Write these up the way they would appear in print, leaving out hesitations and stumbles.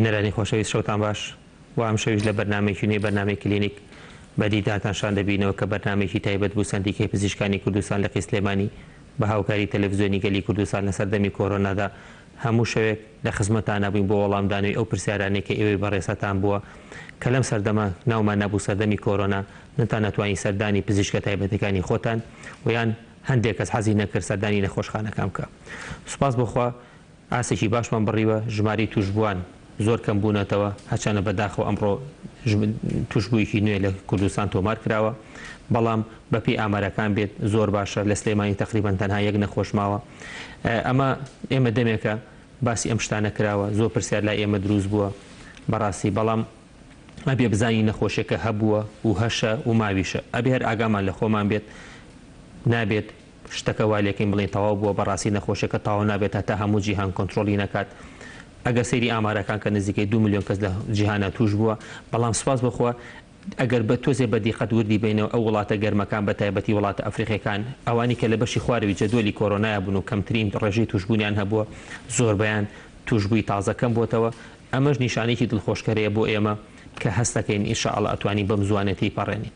بینەرانی خۆشەویست شەوتان باش و ئەم شەویش لە بەرنامەیەکی نوێی بەرنامەی کلینیک بەدیداتانشان دەبینەوە کە بەرنامێکی تایبەت بوو سندیکەی پزیشکانی کوردستان لە قیسلێمانی بە هاوکاری تەلەڤیزیۆنی گەلی کوردستان لە سەردەمی کۆرۆنادا هەموو شەوێک لە خزمەتان نبووین بۆ وەڵامدانەوەی ئەو پرسیارانەی کە ئێوەی بەڕێسەتان بووە کە لەم سەردەمە ناومان نەبوو سەردەمی کۆرۆنا نتان نەتوانین سەردانی پزیشکە تایبەتەکانی خۆتان و یان هەندێک کەس حەزی نەکرد سەردانی نەخۆشخانەکان بکە. سوپاس بخوا ئاسێکی باشمان بڕیوە ژماری توشبووان زۆر کەم بوونەتەوە هەچانە بەداخەوە ئەمڕۆ توشببوویکی نوێ لە کوردستان تۆمار کراوە بەڵام بەپی ئامارەکان بێت زۆر باشە لە سلێمانی تقریبان تەنها یەک نەخۆش ماوە. ئەمە ئێمە دەمێکە باسی ئەم شتانە کراوە زۆر پرسیار لای ئێمە دروست بووە بەڕاستی بەڵام ئەبێ بزانی نەخۆشیەکە هەبووە و هەشە و ماویشە ئەبێ هەر ئاگامان لە خۆمان بێت نابێت شتەکە والێکین بڵێن تەواو بووە بەڕاستی نەخۆشیەکە تاوا نابێت تا هەموو جیهان کۆنتترۆلی نکات ئەگەر سەیری ئامارەکان کە نزیکەی 2 میلیۆن کەس لە جیهانە توش بووە بەڵام سوپاس بخوا ئەگەر بە تۆزێ بەدیقەت وردی بینەوە ئەو وڵاتە گەرمەکان بە تایبەتی وڵاتە ئەفریقیەکان ئەوانی کە لە بەشی خواروی جەدولی کۆرۆنایە بوون و کەمترین ڕێژەی توشبوونیان هەبووە زۆربیان توشببووی تازەکەم بۆتەوە ئەمەش نیشانێکی دڵخۆشکەرەیە بۆ ئێمە کە هەستەکەین ئینشاءڵڵا ئەتوانین بەم زوانەتی پەڕێنی.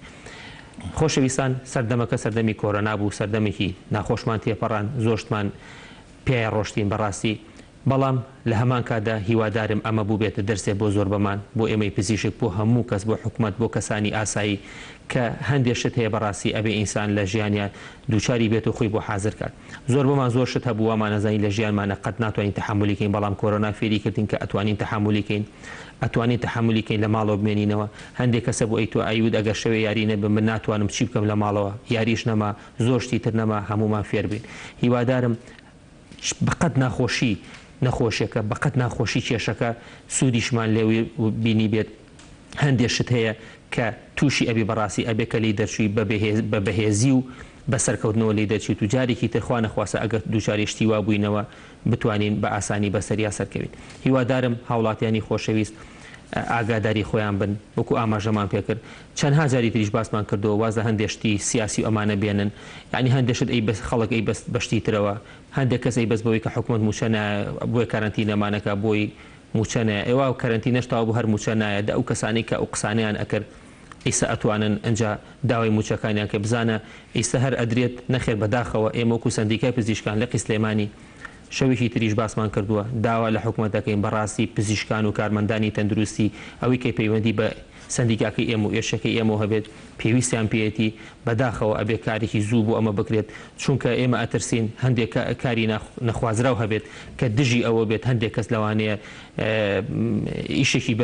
خۆشەویستان سەردەمەکە سەردەمی کۆرۆنا بوو سەردەمێکی ناخۆشمان تێپەڕان زۆرشتمان پێی ڕۆشتین بەڕاستی بەڵام لە هەمان کادا هیوادارم ئەمە بوو بێتە دەرسێ بۆ زۆر بەمان بۆ ئێمەی پزیشک بۆ هەموو کەس بۆ حکوومەت بۆ کەسانی ئاسایی کە هەندێک شت هەیە بەڕاستی ئەبێ ئینسان لە ژیانیان دووچاری بێت و خۆی بۆ حازر کات زۆر بەمان زۆر شت هەبوو ومان نەزانی لە ژیانمانە قەت ناتوانین تەحملیکەین بەڵام کۆرۆنا فێری کردین کە ئەتوانین تەحملیکەین ئەتوانین تەحملیکەین لە ماڵەوە بمێنینەوە هەندێک کەسە بۆ ئەیتۆ ئایود ئەگەر شەوێ یاری نەبم من ناتوانم چی بکەم لە ماڵەوە یاریش نەما زۆر شتی تر نەما هەمومان فێر بین هیوادارم بەقەت ناخۆشی نەخۆشیەکە بەقەت ناخۆشی کێشەکە سوودیشمان لێوی بینی بێت هەندێک شت هەیە کە تووشی ئەبی بەڕاستی ئەبێ کە لی دەرچووی بە بەهێزی و بەسەرکەوتنەوە لی دەرچیت و جارێکی ترخوا نەخواسە ئەگەر دووچاری شتی وا بووینەوە بتوانین بە ئاسانی بەسەریا سەرکەوین هیوادارم هاوڵاتیانی خۆشەویست ئاگاداری خۆیان بن وەکو ئاماژەمان پێکرد چەندها جاری تریش باسمان کردەوە وازە هەندێشتی سیاسی و ئەمانە بێنن یعنی هەندێشت ئەی بەس خەڵک ئەی بەس بەشتی ترەوە هەندێک کەس ئەی بەس بەوەی کە حکوومەت موچەنە بۆی کارنتینەمانەکە بۆی موچەنە ئێوە و کارنتینەشتاوە بۆ هەر موچەنایە دا ئەو کەسانی کە ئەو قسانیان ئەکرد ئیسا ئەتوانن ئەنجا داوای موچەکانیان کە بزانە ئیستا هەر ئەدرێت نەخێر بەداخەوە ئێمە وەکو سندیکای پزیشکان لە قیسلێمانی شەوێکی تریش باسمان کردووە داوا لە حکوومەتەکەین بەڕاستی پزیشکان و کارمەندانی تەندروستی ئەوەی کە پەیوەندی بە سندیکاکەی ئێمە و ئێشەکەی ئێمە هەبێت پێویستیان پێێتی بەداخەوە ئەبێ کارێکی زوو بۆ ئەمە بکرێت چونکە ئێمە ئەترسین هەندێک کاری نەخوازراو هەبێت کە دژی ئەوە بێت هەندێک کەس لەوانەیە ئیشێکی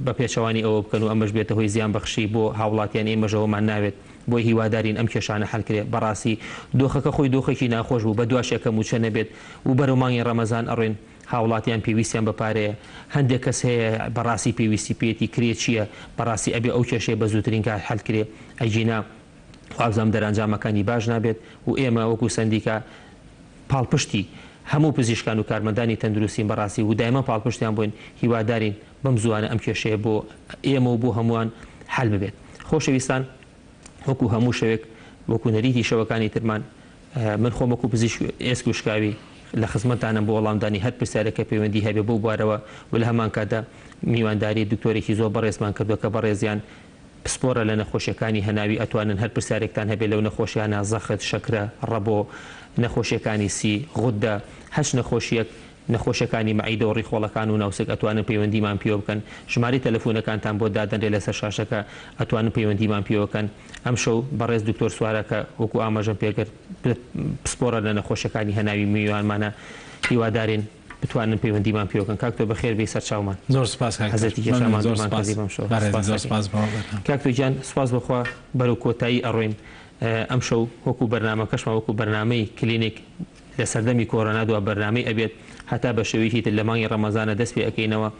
بە پێچەوانی ئەوە بکەن و ئەمەش بێتە هۆی زیان بەخشی بۆ هاوڵاتیان ئێمەژەوەمان ناوێت بۆی هیوادارین ئەم کێشانە هەڵکرێت بەڕاستی دۆخەکە خۆی دۆخێکی ناخۆش بوو بە دواشێکە موچە نەبێت و بەرەو مانگی ڕەمەزان ئەڕێن هاوڵاتیان پێویستیان بەپارەیە هەندێک کەس هەیە بەڕاستی پێویستی پێێتی کرێ چییە بەڕاستی ئەبێ ئەو کێشەیە بە زووترین کار هەڵکرێ ئەیجینا خوازام دەرەنجامەکانی باش نابێت و ئێمە وەکو سندیکا پاڵپشتی هەموو پزیشکان و کارمەندانی تەندروستین بەڕاستی و دایمە پاڵپشتیان بووین هیوادارین بەم زوانە ئەم کێشەیە بۆ ئێمە و بۆ هەمووان حل ببێت خۆشەویستان وەکو هەموو شەوێک وەکو نەریتی شەوەکانی ترمان من خۆم وەکو پزیشک ئێسک و شکاوی لە خزمەتانم بۆ وەڵامدانی هەر پرسیارەکە پەیوەندی هەبێ بۆ بوارەوە و لە هەمان کادا میوانداری دکتۆرێکی زۆر بەڕێزمان کردووە کە بەڕێزیان پسپۆرە لە نەخۆشیەکانی هەناوی ئەتوانن هەر پرسیارێکتان هەبێت لەو نەخۆشیانە زەخت شەکرە ڕەبۆ نەخۆشیەکانی سی غوددا هەش نەخۆشیەکانی مەعیدە و ڕیخۆڵەکان و ناوسک ئەتوانن پەیوەندیمان پێوە بکەن ژماری تەلەفۆنەکانتان بۆ دادەنرێ لەسەر شاشەکە ئەتوانن پەیوەندیمان پێوەکەن ئەم شەو بەڕێز دکتۆر سوارەکە وەکو ئاماژەم پێکرد پسپۆرە لە نەخۆشیەکانی هەناوی میوانمانە هیوادارین بتوانن پەیوەندیمان پێوەکەن کاکتۆ بەخێر بێ سەرچاومان زۆر سپاس کاکتۆ گیان سپاس بخوا بەرەو کۆتایی ئەڕۆین ئەم شەو وەکو بەرنامەکەشمان وەکو بەرنامەی کلینیک لە سەردەمی کۆرۆنا دووە بەرنامەی ئەبێت هەتا بە شێوەیەکی تر لە مانگی ڕەمەزانە دەست پێ ئەەکەینەوە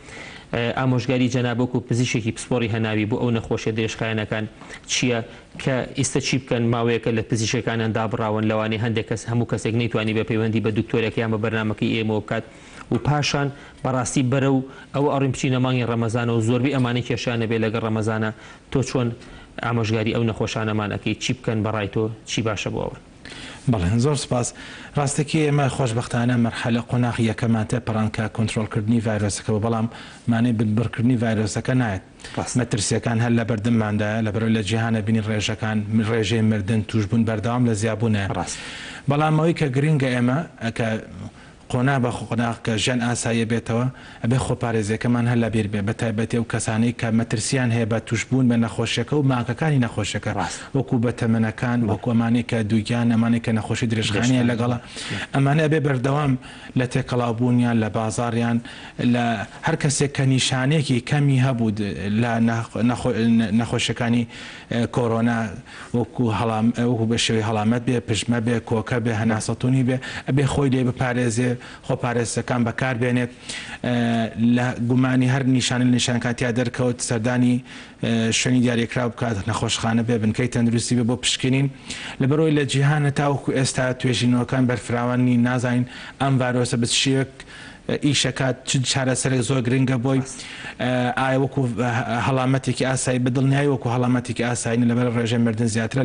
ئامۆژگاری جەناب وەکو پزیشێکی پسپۆری هەناوی بۆ ئەو نەخۆشیە درێژخایەنەکان چییە کە ئیستا چی بکەن ماوەیەکە لە پزیشەکانیان دابڕاون لەوانەیە هەندێک کەس هەموو کەسێک نەیتوانی بە پەیوەندی بە دکتۆرێک یان بە بەرنامەکەی ئێمە بکات و پاشان بەڕاستی بەرە و ئەو ئەڕیم بچینە مانگی ڕەمەزانە و زۆربەی ئەمانەی کێشانە بێ لەگەڵ ڕەمەزانە تۆ چۆن ئامۆژگاری ئەو نەخۆشانەمان ئەەکەی چی بکەن بەڕای تۆ چی باشە بۆ ئەوە بەڵێ زۆر سپاس. ڕاستەکی ئێمە خۆشبەختانە مەرحەلە قۆناغی یەکەماتە پەڕانکە کۆنتترۆلکردنی ڤایرۆسەکەەوە، بەڵام مانەی بنبڕکردنی ڤایرۆسەکە نایەت. مەترسیەکان هەر لە بەردەمماندایە لەبەرەوەی لە جیهانە بینی ڕێژەکان ڕێژەی مردن توشبوون بەردەوام لە زیابوونە ڕاست. بەڵام ئەوەی کە گرنگە ئێمە ئەکە قۆنا بە قۆناغ کە ژەن ئاساییە بێتەوە ئەبێ خۆپارێزیەکەمان هەر لە بیر بێ، بە تایبەتی و کەسانەی کە مەترسیان هەیە بە توشبوون بە نەخۆشیەکە و ماکەکانی نەخۆشیەکە وەکو بە تەمەنەکان، وەکو ئەمانەی کە دووگیان، ئەمانەی کە نەخۆشی درێژخانیە لەگەڵە، ئەمانە ئەبێ بەردەوام لە تێکەڵاوبوونیان لە بازاڕیان لە هەر کەسێک کە نیشانەیەکی کەمی هەبوو لە نەخۆشیەکانی کۆرۆنا وەکو بە شێوەی هەڵامەت بێ، پژمە بێ، کۆکە بێ، هەناسەتونی بێ، ئەبێ خۆی لێ بپارێزێ، خۆپارێزەکان بەکاربێنێت لە گومانی هەر نیشانکاتیا دەرکەوت سەردانی شوێنی دیاریکرا بکات، نەخۆشخانە بێ، بنکەی تەندروستی بێ بۆ پشکنین. لەبەرەوەی لە جیهانە تاوەکو ئێستا توێژینەوەکان بەرفراوانی نازانین ئەم ڤایرۆسە بچیەک ئیشەکات چ چارەسەرێک زۆر گرنگە بۆی ئایا وەکو هەڵامەتێکی ئاسایی بدڵنیایی وەکو هەڵامەتێکی ئاسایی لەبەر ڕێژەی مردن زیاترە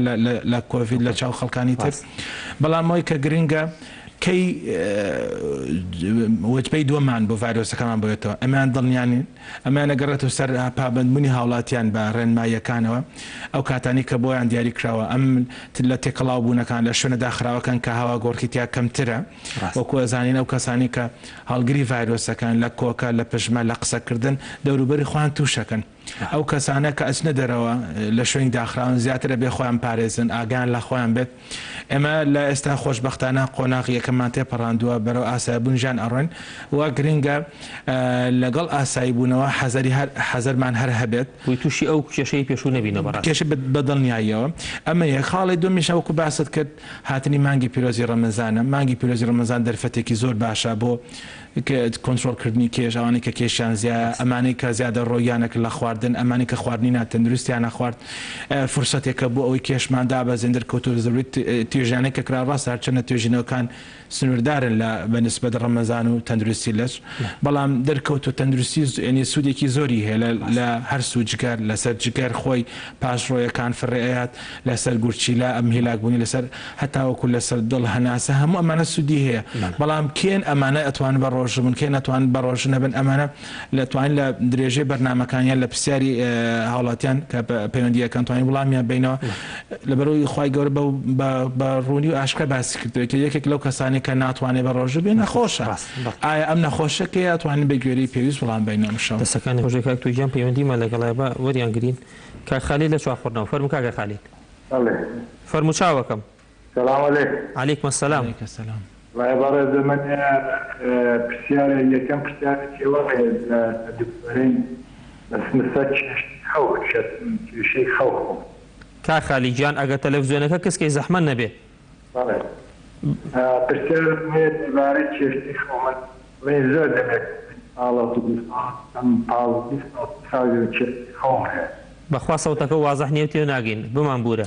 لە کۆڤید لە چاو خەڵکانی تر. بەڵام ئەوەی کە گرنگە کەی وەجبەی دووەمان بۆ ڤایرۆسەکەمان بێتەوە، ئەمان دڵنیانین، ئەمان نەگەڕێتەوە سەر پابندبوونی هاوڵاتیان بە ڕێنماییەکانەوە، ئەو کاتانی کە بۆیان دیاری کراوە ئەم لە تێکەڵاوبوونەکان لە شوێنە داخراوەکان کە هاوا گۆڕکیتیا کەمترە، وەکو ئەزانین ئەو کەسانی کە هەڵگری ڤایرۆسەکان لە کۆکە، لە پژمە، لە قسەکردن دەوروبەری خۆیان تووشەکەن. ئەو کەسانە کە ئەچنە دەرەوە لە شوێنی داخراون زیاترە بێ خۆیان پارێزن، ئاگیان لە خۆیان بێت. ئێمە لە ئێستا خۆشبەختانە قۆناغی یەکەممان تێپەڕاندووە بەرەو ئاساییبوون ژیان ئەڕۆین، وا گرنگە لەگەڵ ئاساییبوونەوە حەزەرمان هەر هەبێت بووی تووشی ئەو کێشەی پێشوو نەبینە بەڕاست کێشە بەدڵنیاییەوە. ئەمە یەک خاڵی دومیشە وەکو باست کرد هاتنی مانگی پیرۆزی ڕەمەزانە. مانگی پیرۆزی ڕەمەزان دەرفەتێکی زۆر باشە بۆ کۆنتترۆلکردنی کێش، ئەوانەی کە کێشیان زیایە، ئەمانەی کە زیادە ڕۆیانێک لە خواردن، ئەمانی کە خواردنی ناتەندروستیان نەخوارد، فرسەتێکە بۆ ئەوەی کێشمان دابەزێن دەرکەوتو زەوری توێژانێک کە کرا ڕاست هەرچەنە توێژینەوەکان سنووردارن لە بەنسبەت ڕەمەزان و تەندروستی لەش، بەڵام دەرکەوتو تەندروستی ینی سوودێکی زۆری هەیە لە هەر سوودجگەر، لەسەر جگەر خۆی پاشڕۆیەکان فڕێیات، لەسەر گورچیلا، ئەم هیلاکبوونی لەسەر هەتاوەکو لەسەر دڵ هەناسە، هەموو ئەمانە سوودی هەیە. بەڵام کێن ئەمانە ئەتوان بە ڕۆژبن، کێ ناتوان بە ڕۆژ نەبن، ئەمانە لەتوانین لە درێژەی بەرنمەکانیان لە پرسیاری هاوڵاتیان کە پەیوەندیەکان توانین وڵامیان بینەوە. لەبەرەوەی خی گەورە بە ڕوونی و ئاشکرا باسی کردووە کە یەکێک لەو کەسانی کە ناتوانێت بە ڕۆژ بێ نەخۆشە. ئایا ئەم نەخۆشەکە یاتوانین بە گوێرەی پێویست وڵام بینەمەشەوە دەستەکانی خۆشێکاک توگیان پەیوەندیمان لەگەڵای بە وەریان گرین کە خالی لە چاخۆردنەوە فەرموو کاکە خالی فەرموو چاوەکەم. سلام علیکم السلام. بەڕێز من پرسیارە یەکەم پرسیارێکی وەڵێ لە دکتۆرین سمسە کێشەی خەو کا خالی گیان ئەگە تەلەڤیزیۆنەکە کەسکەی زەحمەت نەبێ. پرسیار لەبارەی کێشەی خەو من زۆر دەبێت خەوم هەیە. بەخوا سەوتەکە وازەح نیە تێ ناگەین بمان بورە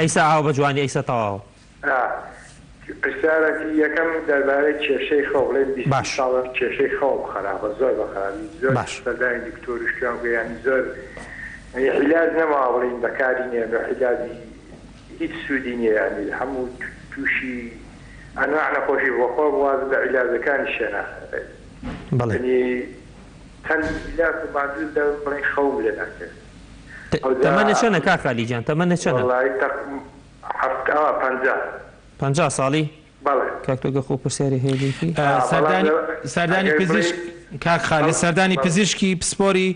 ئەیسا ئاو بە جوانی ئەیسا تەواوە. پرسیارەکی یەکەم دەربارەی کێشەی خەو بڵێن ساڵ کێشەی خەوم خراپە زۆر بە خراپی زۆر سەردانی دکتۆریشتیان گویانی زۆر عیلاج نەماوە بڵێن بەکاری نییە بە عیلاجی هیچ سوودی نییە ینی هەموو تووشی ئەنواع نەخۆشی بۆ خۆ وازە بە عیلاجەکانی شێناخێت چەند عیلاج و معجزە بڵێن خەوم لێ ناکرد. تەمەنە چەنە کا خالی جان تەمەنە چەنە؟ 50 ساڵی؟ کاکتۆگە خۆ پرسیاری هەیەکی سەردانی پزیشک کاک خالی سەردانی پزیشکی پسپۆری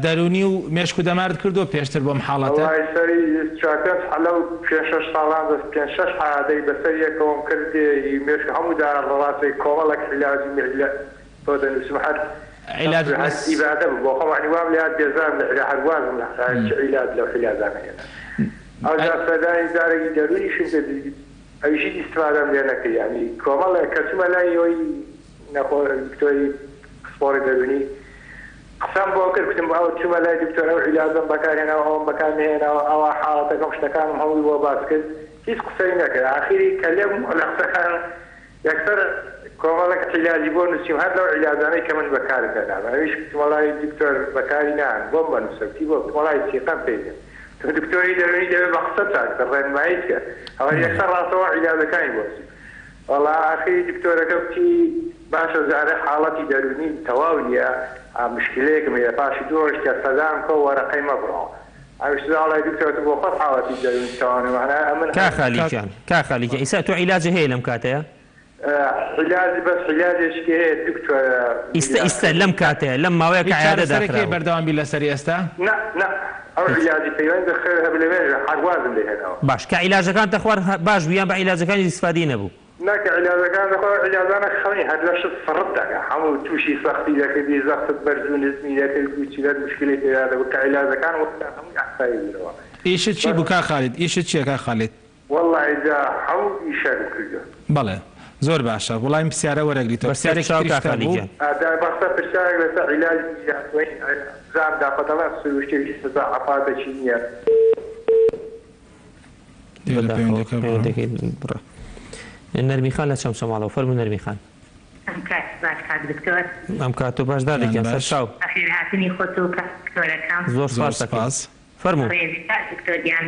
دەرونی و مێشک و دەمارد کردو پێشتر بۆم حاڵەتە سەری چاکەت حەلە و 5-6 ساڵان 5-6 حادەی بەسەر یەکەوەم کردی مێشک هەموو دارە ڕڵاتی کۆمەڵک عیلاجی مێژلە تۆ دەنووسم هەر عیلاج ئیبادە بۆ خۆم وام لێات بێزارم لە هەروازم لە عیلاج لەو عیلاجان هێنا ئەو سەردانی دارێکی دەرونیشم ئەویشی ئیستفادەم لێ نەکرد ینی کۆمەڵ کەچمە لای ئەوی دکتۆری سپۆری دەرونی قسەم بۆ کرد کوتم ئەو چوومە لای دکتۆر ئەو عیلاجم بەکارهێناوە ئەوم بەکارهێناوە ئەوە حاڵەتەکەم شتەکانم هەمووی بۆ باس کرد هیچ قسەی نەکرد ئاخری کە لێم لە قسەکان یەکسەر کۆمەڵێک عیلاجی بۆ نووسیم هەر لەو عیلاجانەی کە من بەکارهێنام ئەویش کوتمەڵای دکتۆر بەکاری نان بۆم بەنووسەتی بۆ کوتمەڵای سیقەم پێ دکتۆری دەوێنی دەوێت بە قسە چاکتە ڕێنماییت کرد ئەوە یەکسەر ڕاستەوە عیلاجەکانی بۆسی وەڵا ئاخری دکتۆرەکە بچی باشە زارە حاڵەتی دەرونی تەواو نییە مشکلەیەکم هەیە پاشی دۆش کە سەدام کە وەرەقەی مەبڕەوە ئەوشتاڵای دکتۆرت بۆ خۆت حاڵەتی دەرونی تەوانێ ئەمن کاخالیجان ئیسا تۆ عیلاجە هەیە لەم کاتەیە علاجی بەس علاجێکی هەیە دکتۆرە ئیستا لەم کاتەیە لەم ماوەیە کە عیادە داکراوە بەردەوامی لەسەری ئێستا نه ئەو علاجی پەیوەندە خێر هەبێ لەوێ حەگوازم لێ هێناوە باش کە عیلاجەکان خوار باش بیان بە عیلاجەکانی استفادی نەبوو ناکە علاجەکان دەخۆ علاجانە خەڵی هەر لە شت فڕت دەکە هەموو تووشی سەختی دەکردی زەختت بەرز و نزمی دەکرد گوچیلەت مشکلی پێدا دەبوو کە علاجەکان وەختان هەمووی ئەحسایی بوونەوە ئیشت چی بوو کا خالید ئیشت چییە کا خالید وەڵڵی جا هەموو ئیشەکم کردو بەڵێ زۆر باشە وڵایم پرسیارە وەرەگریتەوە پرسیارێکی بوو بەخسە پرسیارێک لەسەر عیلاج زام داخەتەڵە سروشتێکی سزا عەفاتێکی نییە نەرمی خان لە چەمچە ماڵەوە فەرموو نەرمی خان ئەم کات و باشدار دەکەن سەر شاو هاتنی خۆت و دکتۆرەکەم زۆر سپاس فەرموو دکتۆریان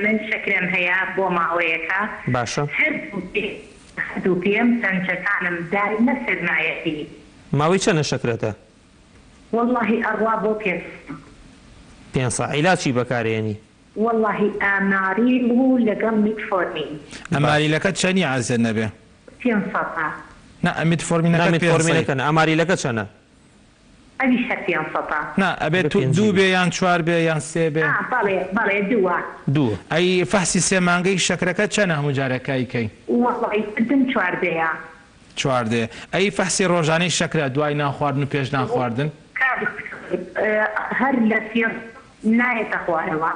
من شەکرم هەیە بۆ ماوەیەکە باشە هەردوو پێم سەرنجەکانم دایمە سەرمایەتی ماوەی چەندە شەکرەتە واللهی ئەڕوا بۆ پێنج ساعت عیلاجی بەکارهێنی واللهی ئاماری بوو لەگەڵ میتفۆرمین ئەماریلەکەت چەندی عازێر نەبێ 500 نا میتفۆرمینەکەن ئەماریلەکە چەندە ئەویشە 500 نا ئەبێت دوو بێ یان چوار بێ یان سێ بێ بەڵێ دووە ئەی فەحسی سێ مانگەی شەکرەکە چەندە هەموو جارەکەی کەی واللهی دم چواردەیە چواردێ ئەی فەحسی ڕۆژانەی شەکرە دوای ناخواردن و پێش ناخواردن هەر لە سێ نایەتە خوارەوە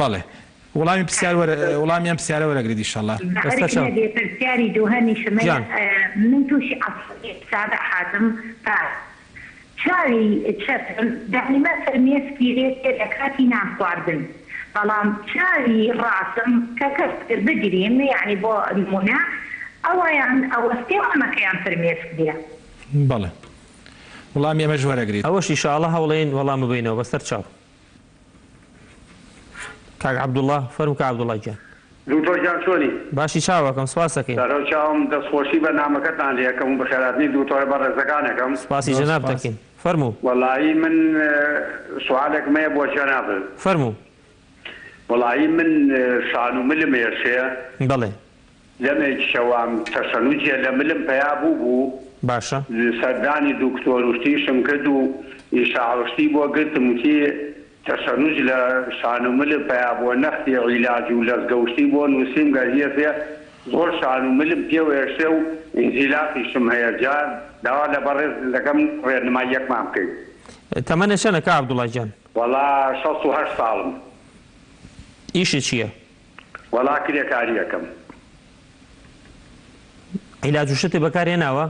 بەڵێ وڵامیان پرسیارە وەرەگریت ئینشەڵڵا پرسیاری دووهەمیش من تووشی عەسڵی سادە حاتم چاوی چەتم دەحلیمە فەرمێسکی لێ لە کاتی ناخواردن بەڵام چاوی ڕاستم کە کەس بگریم یعنی بۆ نمونە ئەوەیان ئەوەستێ ئەمەکەیان فەرمێسک بێ بەڵێ وڵامی ئەمەش وەرەگریت ئەوەش ئینشاءڵڵا هەوڵێن وەڵام ببینەوە بەسەر چاو کاک عەبدوڵڵا فەرموو کە عەبدوڵڵا گیان دکتۆر گیان چۆنی باشی چاوەکەم سپاس دەکەین سەرەو چاوم دەستخۆشی بەرنامەکەتان لێ یەکەم و بەخێراتنی دوکتۆرە بەڕێزەکانەکەم سپاسی جەناب دەکەین فەرموو وەڵایی من سوالێکم هەیە بۆ جەناب فەرموو وەڵایی من شان و ملم هێشەیە بەڵێ لەمێک شەوام تەشەنوجێ لە ملم پیا بوو باشە سەردانی دکتۆر وشتیشم کرد و ئیشاوشتی بۆ گرتم وتی تەشەنوج لە شان و ملم پیا بۆ نەختی عیلاج و لەزگەوشتی بۆ نووسیم گەزیە فێ زۆر شان و ملم پێوە هێشتێ و ئینزیلاتیشم هەیە جار داوا لە بەڕێز دەکەم ڕێنماییەکمان بکەیت تەمەنە چەندە کە عەبدوڵڵا گیان وەڵا 68 ساڵم ئیشت چییە وەڵا کرێکاریەکەم عیلاج و شتی بەکارهێناوە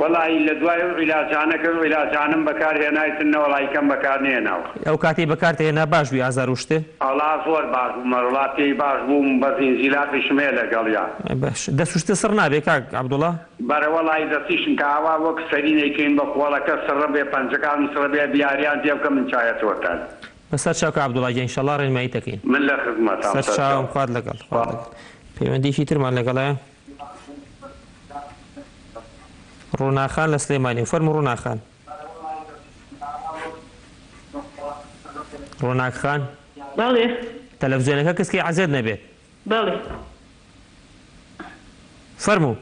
وەڵی لە دوای عیلاجانەکە عیلاجانم بەکارهێنایتن وەڵایکەم بەکارنێناوە ئەو کاتی بەکارتهێنا باش بووی ئازار و شتێ ئەڵا زۆر باش بوومە وڵاتی باش بووم بە زینجیلاتی شمێ لەگەڵیا باش دەسوشتە سڕ نابێ کاک عەبدوڵڵا بەرە وەڵی دەستیشم کە ئاوا وەک سەرینێکین بە خۆڵەکە سڕە بێ پەنجەکان سڕە بێ بیاریان تێ بکە من چایەتەوەتان بەسەر چاو کە عەبدوڵڵا گیان ئینشەڵڵا ڕێنمایی دەکەین من لە خزمەتام سەر چاوم خوارد لەگەڵ پەیوەندیشی ترمان لەگەڵایە ڕووناخان لە سلێمانی فەرموو ڕووناخان ڕووناکخان بەڵێ تەلەڤیزیۆنەکە کەسکی عەزێت نەبێت بەڵێ فەرموو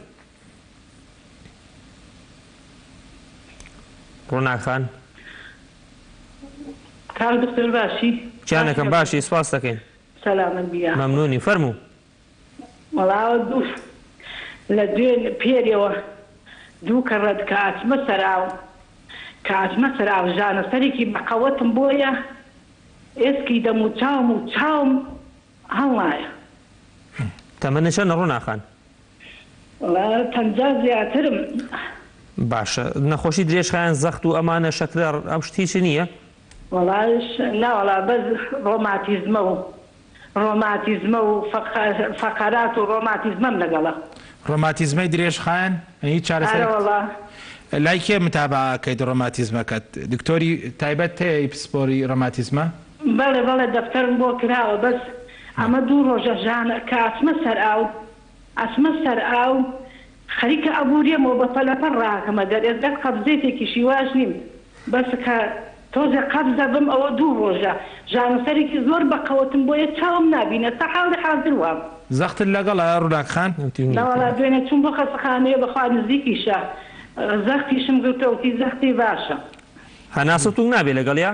ڕووناکخان کاک دکتۆر باشی گیانەکەم باشی سپاس دەکەین سەلامت بیا مەمنونی فەرموو وەڵاوە دوو لە دوێن پێرەوە دوو کەڕەت کاتمە سەراو ژانەسەرێکی بەقەوەتم بۆیە ئێسکی دەم و چاوم هەڵایە تەمەنە چەندە ڕووناخان وەڵا پەنجا زیاترم باشە نەخۆشی درێژخایەن زەخت و ئەمانە شەکرە ئەم شتی چ نییە وەڵاش ناوەڵا بەس ڕۆماتیزمە و فەقەرات و ڕۆماتیزمەم لەگەڵە ڕۆماتیزمەی درێژخایەن هیچ چارەسەر لای کێ متابعەکەیت ڕۆماتیزمەکەت دکتۆری تایبەت هەیە پسپۆری ڕۆماتیزمە؟ بەڵێ بەڵێ دەفتەرم بۆ کراوە بەس ئەمە 2 ڕۆژە ژانە کە ئەچمە سەر ئاو خەریکە ئەبووریەمەوە بە پەلەپەر ڕاکەمە دەرێزدەت قەبزێتێکیشی واش نیم بەس کە تۆزە قەبزە بم ئەوە 2 ڕۆژە ژانەسەرێکی زۆر بەقەوتم بۆیە چاوم نبینە تا حاڵی حاضر وام زەختت لەگەڵە ڕووناکخان؟ ناوەڵا دوێنێ چوون بۆ خەستەخانەیە بەخوا نزیکیشە زەختیشم گرتەوتی زەختی باشە هەناسەتون نابێ لەگەڵیا؟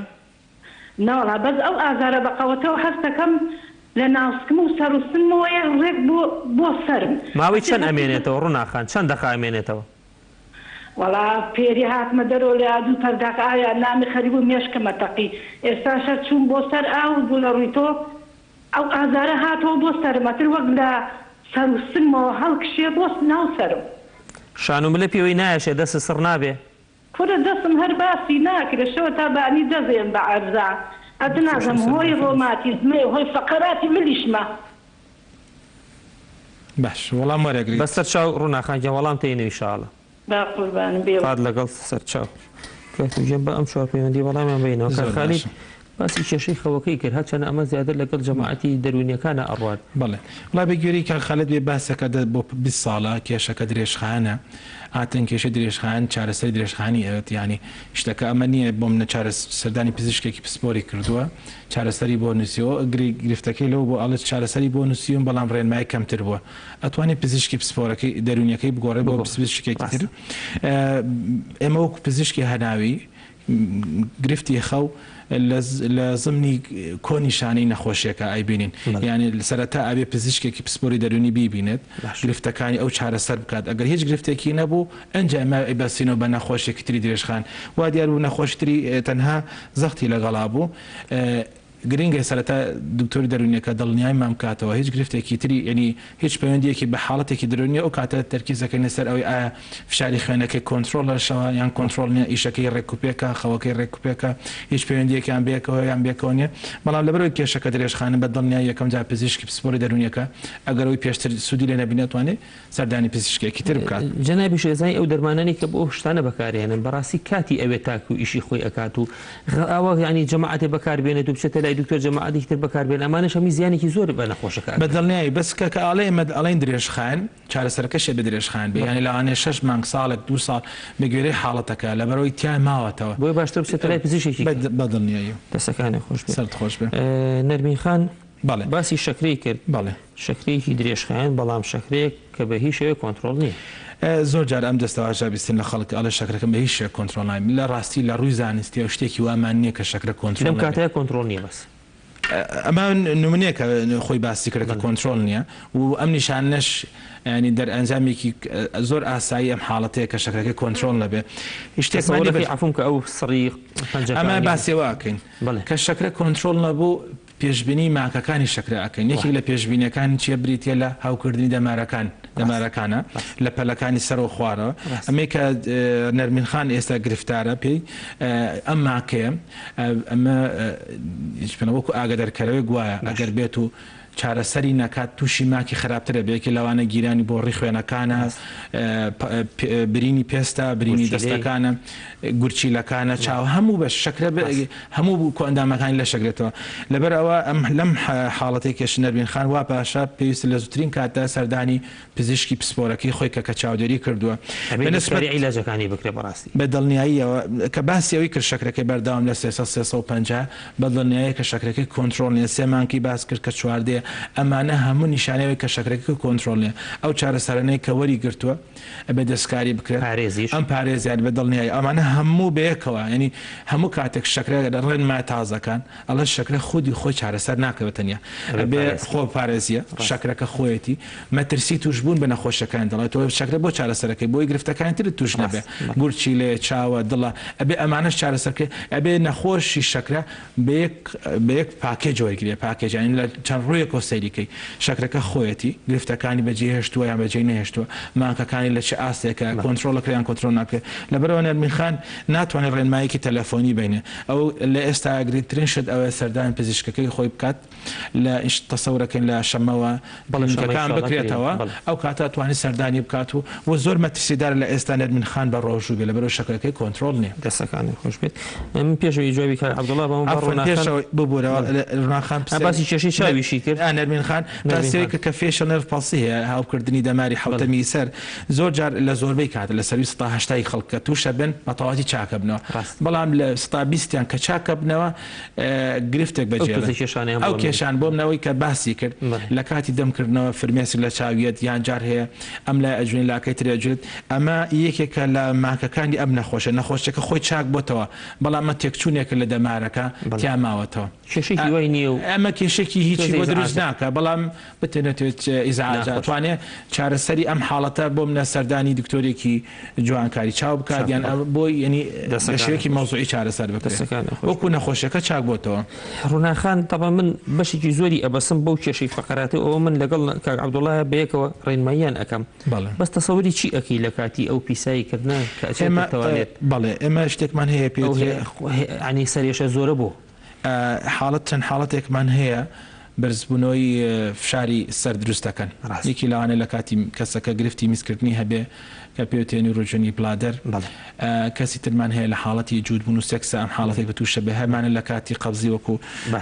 ناوەڵا بەس ئەو ئازارە بەقەوتەوە هەستەکەم لە ناوسکم و سەروسنمەوەیە ڕێک بۆ سەرم ماوەی چەند ئەمێنێتەوە ڕووناخان چەند دەقا ئەمێنێتەوە؟ وەڵا پێری هاتمە دەرەوە لە دوو پەرداک ئایا نامی خەریب و مێشکەمە تەقی ئێستاشە چوون بۆ سەر ئاو بوو لە ڕووی تۆ ئەو ئازارە هاتەوە بۆ سەرمەتر وەک لە سەروسنمەوە هەڵکشێ بۆ ناو سەرم شانوملە پێوەی نایەشێ دەست سڕ نابێ کورە دەستم هەر باسی ناکرێ شەوە تا بانی دەزێن بە عەرزا ئەدنازم هۆی ڕۆماتیزمێ هۆی فەقەراتی ملیشمە باش وەڵام وەرەگری بەسەر چاو ڕووناخانجە وەڵام تێنەوە ئینشاءڵڵا با قوربانم بێ فات لەگەڵ سەر چاو کەتوجە بە ئەم شوار پەیوەندی وەڵامیان بینەوە کە خالیت باسی کێشەی خەوەکەی کرد هەرچەنە ئەمە زیاتر لەگەڵ جەماعەتی دەرونیەکانە ئەڕوات بەڵێ وڵا بەگوێری کە خالت بێ باسەکە بۆ 20 ساڵە کێشەکە درێژخانە هاتن کێشە درێژخان چارەسەری درێژخانی ئەوێت ینی شتەکە ئەمە نییە بۆ منە سەردانی پزیشکێکی پسپۆری کردووە چارەسەری بۆ نووسیەوە گرفتەکەی لەو بۆ ئەڵت چارەسەری بۆ نووسیون بەڵام ڕێنمای کەمتر بووە ئەتوانێت پزیشکی پسپۆرەکەی دەرونیەکەی بگۆڕێ بۆ پزیشکێکی تر ئێمە وەکو پزیشکی هەناوی گرفتی خەو لە زمنی کۆنیشانەی نەخۆشیەکە ئایبینین یعنی سەرەتا ئەبێ پزیشکێکی پسپۆری دەرونی بیبینێت گرفتەکانی ئەو چارەسەر بکات ئەگەر هیچ گرفتێکی نەبوو ئەنجا ئەمە ئەیبەسینەوە بە نەخۆشیێکی تری درێژخان وا دیار بوو نەخۆشتری تەنها زەختی لەگەڵا بوو گرنگە سەرەتا دکتۆری دەرونیەکە دڵنیای مام کاتەوە هیچ گرفتێکی تری ینی هیچ پەیوەندیەکی بە حاڵەتێکی دەرونیە ئەو کاتە تەرکیزەکەی لەسەر ئەوەی ئایا فشاری خوێنەکەی کۆنتترۆلەشەوە یان کۆنتترۆل نیە ئیشەکەی ڕێکوپێکە خەوەکەی ڕێکوپێکە هیچ پەیوەندیەکیان بێکەوە یان بێکەوە نیە بەڵام لەبەرەوەی کێشەکە درێژخانە بە دڵنیای یەکەم جا پزیشکی پسپۆری دەرونیەکە ئەگەرەوەی پێشتر سوودی لێ نەبینێتوانێت سەردانی پزیشکێکی تر بکات جەنابی شێزای ئەو دەرمانانی کە بۆ شتانە بەکارێنن بەڕاستی کاتی ئەوێت تاکو و ئیشی خۆی ئەکات و ئەوە ینی جەماعەتێ بەکاربێنێت و بچێتە لای دکتۆر جەماعەتی بەکاربێن ئەمانش هەمی زیانێکی زۆر بە نەخۆشەکە بەدڵنیایی بەس کە ئاڵێ ئەڵێن درێژخان چارەسەرکەشێ بە درێژخان بێ ینی لەوانێ 6 مانگ ساڵێک 2 ساڵ بەگوێرەی حاڵەتەکە لەبەرەوەی تیان ماوەتەوە بۆی باشتر بچێتە لای پزیشکی بەدڵنیایی دەستەکانی خۆش سەرد خۆش بێ نەرمین خان بەڵێ باسی شەکرەی کرد بەڵێ شەکرەیەکی درێژخایەن بەڵام شەکرەیەک کە بە هیچ شێوەیە کۆنتترۆل نییە زۆر جار ئەم دەستەواژە بیستن لە خەڵک ئەڵە شەکرەکەم بە هیچ شێ کۆنتترۆل نایم لە ڕاستی لە ڕووی زانستی و شتێکی وامان نییە کە شەکرە کۆنتترۆل لەم کاتەیە کۆنتترۆل نییە بەس ئەمە نمونەیەکە خۆی باسی کردەکە کۆنتترۆل نییە و ئەم نیشانەش ینی دەرئەنجامێکی زۆر ئاسایی ئەم حاڵەتەیە کە شەکرەکەی کۆنتترۆل نەبێ شتێک عفوم کە ئەو سڕی ئەمە باسیێواکەین کە شەکرە کۆنتترۆل نەبوو پێشبینی ماکەکانی شەکرەکەین یەکێک لە پێشبینیەکان چیە بریتە لە هاوکردنی دەمارەکانە لە پەلەکانی سەرەوە خوارەوە ئەمەی کە نەرمین خان ئێستا گرفتارە پێی ئەم ماکەیە ئەمە وەکو ئاگدەرکەرەوەی گوایە ئەگەر بێت و چارەسەری نەکات تووشی ماکی خراپترە بێکی لەوانە گیرانی بۆ ڕی خوێنەکانە برینی پێستا برینی دەستەکانە گورچیلەکانە چاو هەموو بە شەکرە هەموو کۆندامەکانی لە شەگرێتەوە لەبەر ئەوە ئەم لەم حاڵەتێکیش نەرمین خان وا پاشا پێویست لە زووترین کاتە سەردانی پزیشکی پسپۆرەکەی خۆی کە چاودێری کردووە عیلاجەکانی بکرێ بەڕاستی بە دڵنیاییەوە کە باسیەوەی کرد شەکرەکەی بەرداوام لە 350 بە دڵنیایی کە شەکرەکەی کۆنتترۆل نیە سێمانکی باس کرد کە چواردەیە ئەمانە هەموو نیشانەوەی کە شەکرەکەی کۆنتترۆل نیە ئەو چارەسەرانەی کە وەری گرتووە ئەبێ دەستکاری بکرێت ئەم پارێزیان بە دڵنیایی ئەمانە هەموو بەیەکەوە ینی هەموو کاتێک شەکرە ڕێن ما تازەکان ئەڵە شەکرە خودی خۆی چارەسەر ناکەوێتە نیە ئەبێ خۆ پارێزیە شەکرەکە خۆیەتی مەترسی توش بوون بە نەخۆشەکان دەڵێت تۆ شەکرە بۆ چارەسەرەکەی بۆی گرفتەکانی تر توش نەبێ گورچی لێ چاوە دڵە ئەبێ ئەمانەش چارەسەرکە ئەبێ نەخۆشی شەکرە بە یەک پاکێج وەرگێ پاکێجانی لە چەند ڕوویەک بۆ سەیریکەی شەکرەکە خۆیەتی گرفتەکانی بەجێ هێشتووە یان بەجێ نەهێشتووە مانکەکانی لە چ ئاستێکە کۆنتترۆلەکەیان کۆنتترۆل ناکرێت لەبەرەوە نەرمینخان ناتوانێت ڕێنمایەکی تەلەفۆنی بینێ ئەو لە ئێستا ئەگرترین شت ئەوە سەردانی پزیشکەکەی خۆی بکات لە تەسەورەکەن لە شەمەوە بەڵێنکەکان بکرێتەوە ئەو کاتە توانی سەردانی بکات و زۆر مەترسیدار لە ئێستا نەرمینخان بە ڕۆژوو بێ لەبەرەوە شەکرەکەی کۆنتترۆل نییە دەستەکانی خۆش بێت من پێشەوەی جوابی کار عەبدوڵڵا ببوورەوە ڕووناخان باسی کێشەی چاویشی کرد نەرمینخان پرسیەوەی کە فێشە نەرڤ پەڵسی هەیە هاوکردنی دەماری حوتەمی سەر زۆر جار لە زۆربەی کات لە سەروی 180 خەڵکە تووشە بن بە تەواوی چاکە بنەوە بەڵام لە 120یان کە چاکە بنەوە گرفتێک بەجێ ئەو کێشان بۆ منەوەی کە باسی کرد لە کاتی دەمکردنەوە فرمێسک لە چاویەت یان جار هەیە ئەم لای ئەجوێن لاکەی ترێجێت ئەمە یەکێکە لە ماکەکانی ئەم نەخۆشەکە خۆی چاک بۆتەوە بەڵام ئەمە تێکچوونێکە لە دەمارەکە تیا ماوەتەوە کێشێکی وای نییە و ئەمە کێشێکی هیچی بۆ دروست ناکە بەڵام بتێنێت ئیزعاجاتوانێت چارەسەری ئەم حاڵەتە بۆ منە سەردانی دکتۆرێکی جوانکاری چاو بکات یان بۆی ینی دەشێکی مەوزوعی چارەسەر بکرێت وەکو نەخۆشیەکە چاک بۆتەوە ڕووناخان تەبا من بەشێکی زۆری ئەبەسم بەو کێشەی فەقەراتی ئەوە من لەگەڵ کاک عەبدوڵڵا بەیەکەوە ڕێنماییان ئەەکەم بەس تەسەووری چی ئەەکەی لە کاتی ئەو پیساییکردن کە ئەچێتەوانێت بەڵێ ئێمە شتێکمان هەیە پێ عنی سەرێشە زۆرە بوو حاڵەت چەند حاڵەتێکمان هەیە بەرزبوونەوەی فشاری سەر دروستەکەن یەکی لەوانە لە کاتی کەسەکە گرفتی میسکردنی هەبێ کە پێوتێنی ڕۆژنی بلادەر کەسی ترمان هەیە لە حاڵەتی جوودبوون و سێکسە ئەم حاڵەتێک بەتوشە بێ هەمانە لە کاتی قەبزی وەکو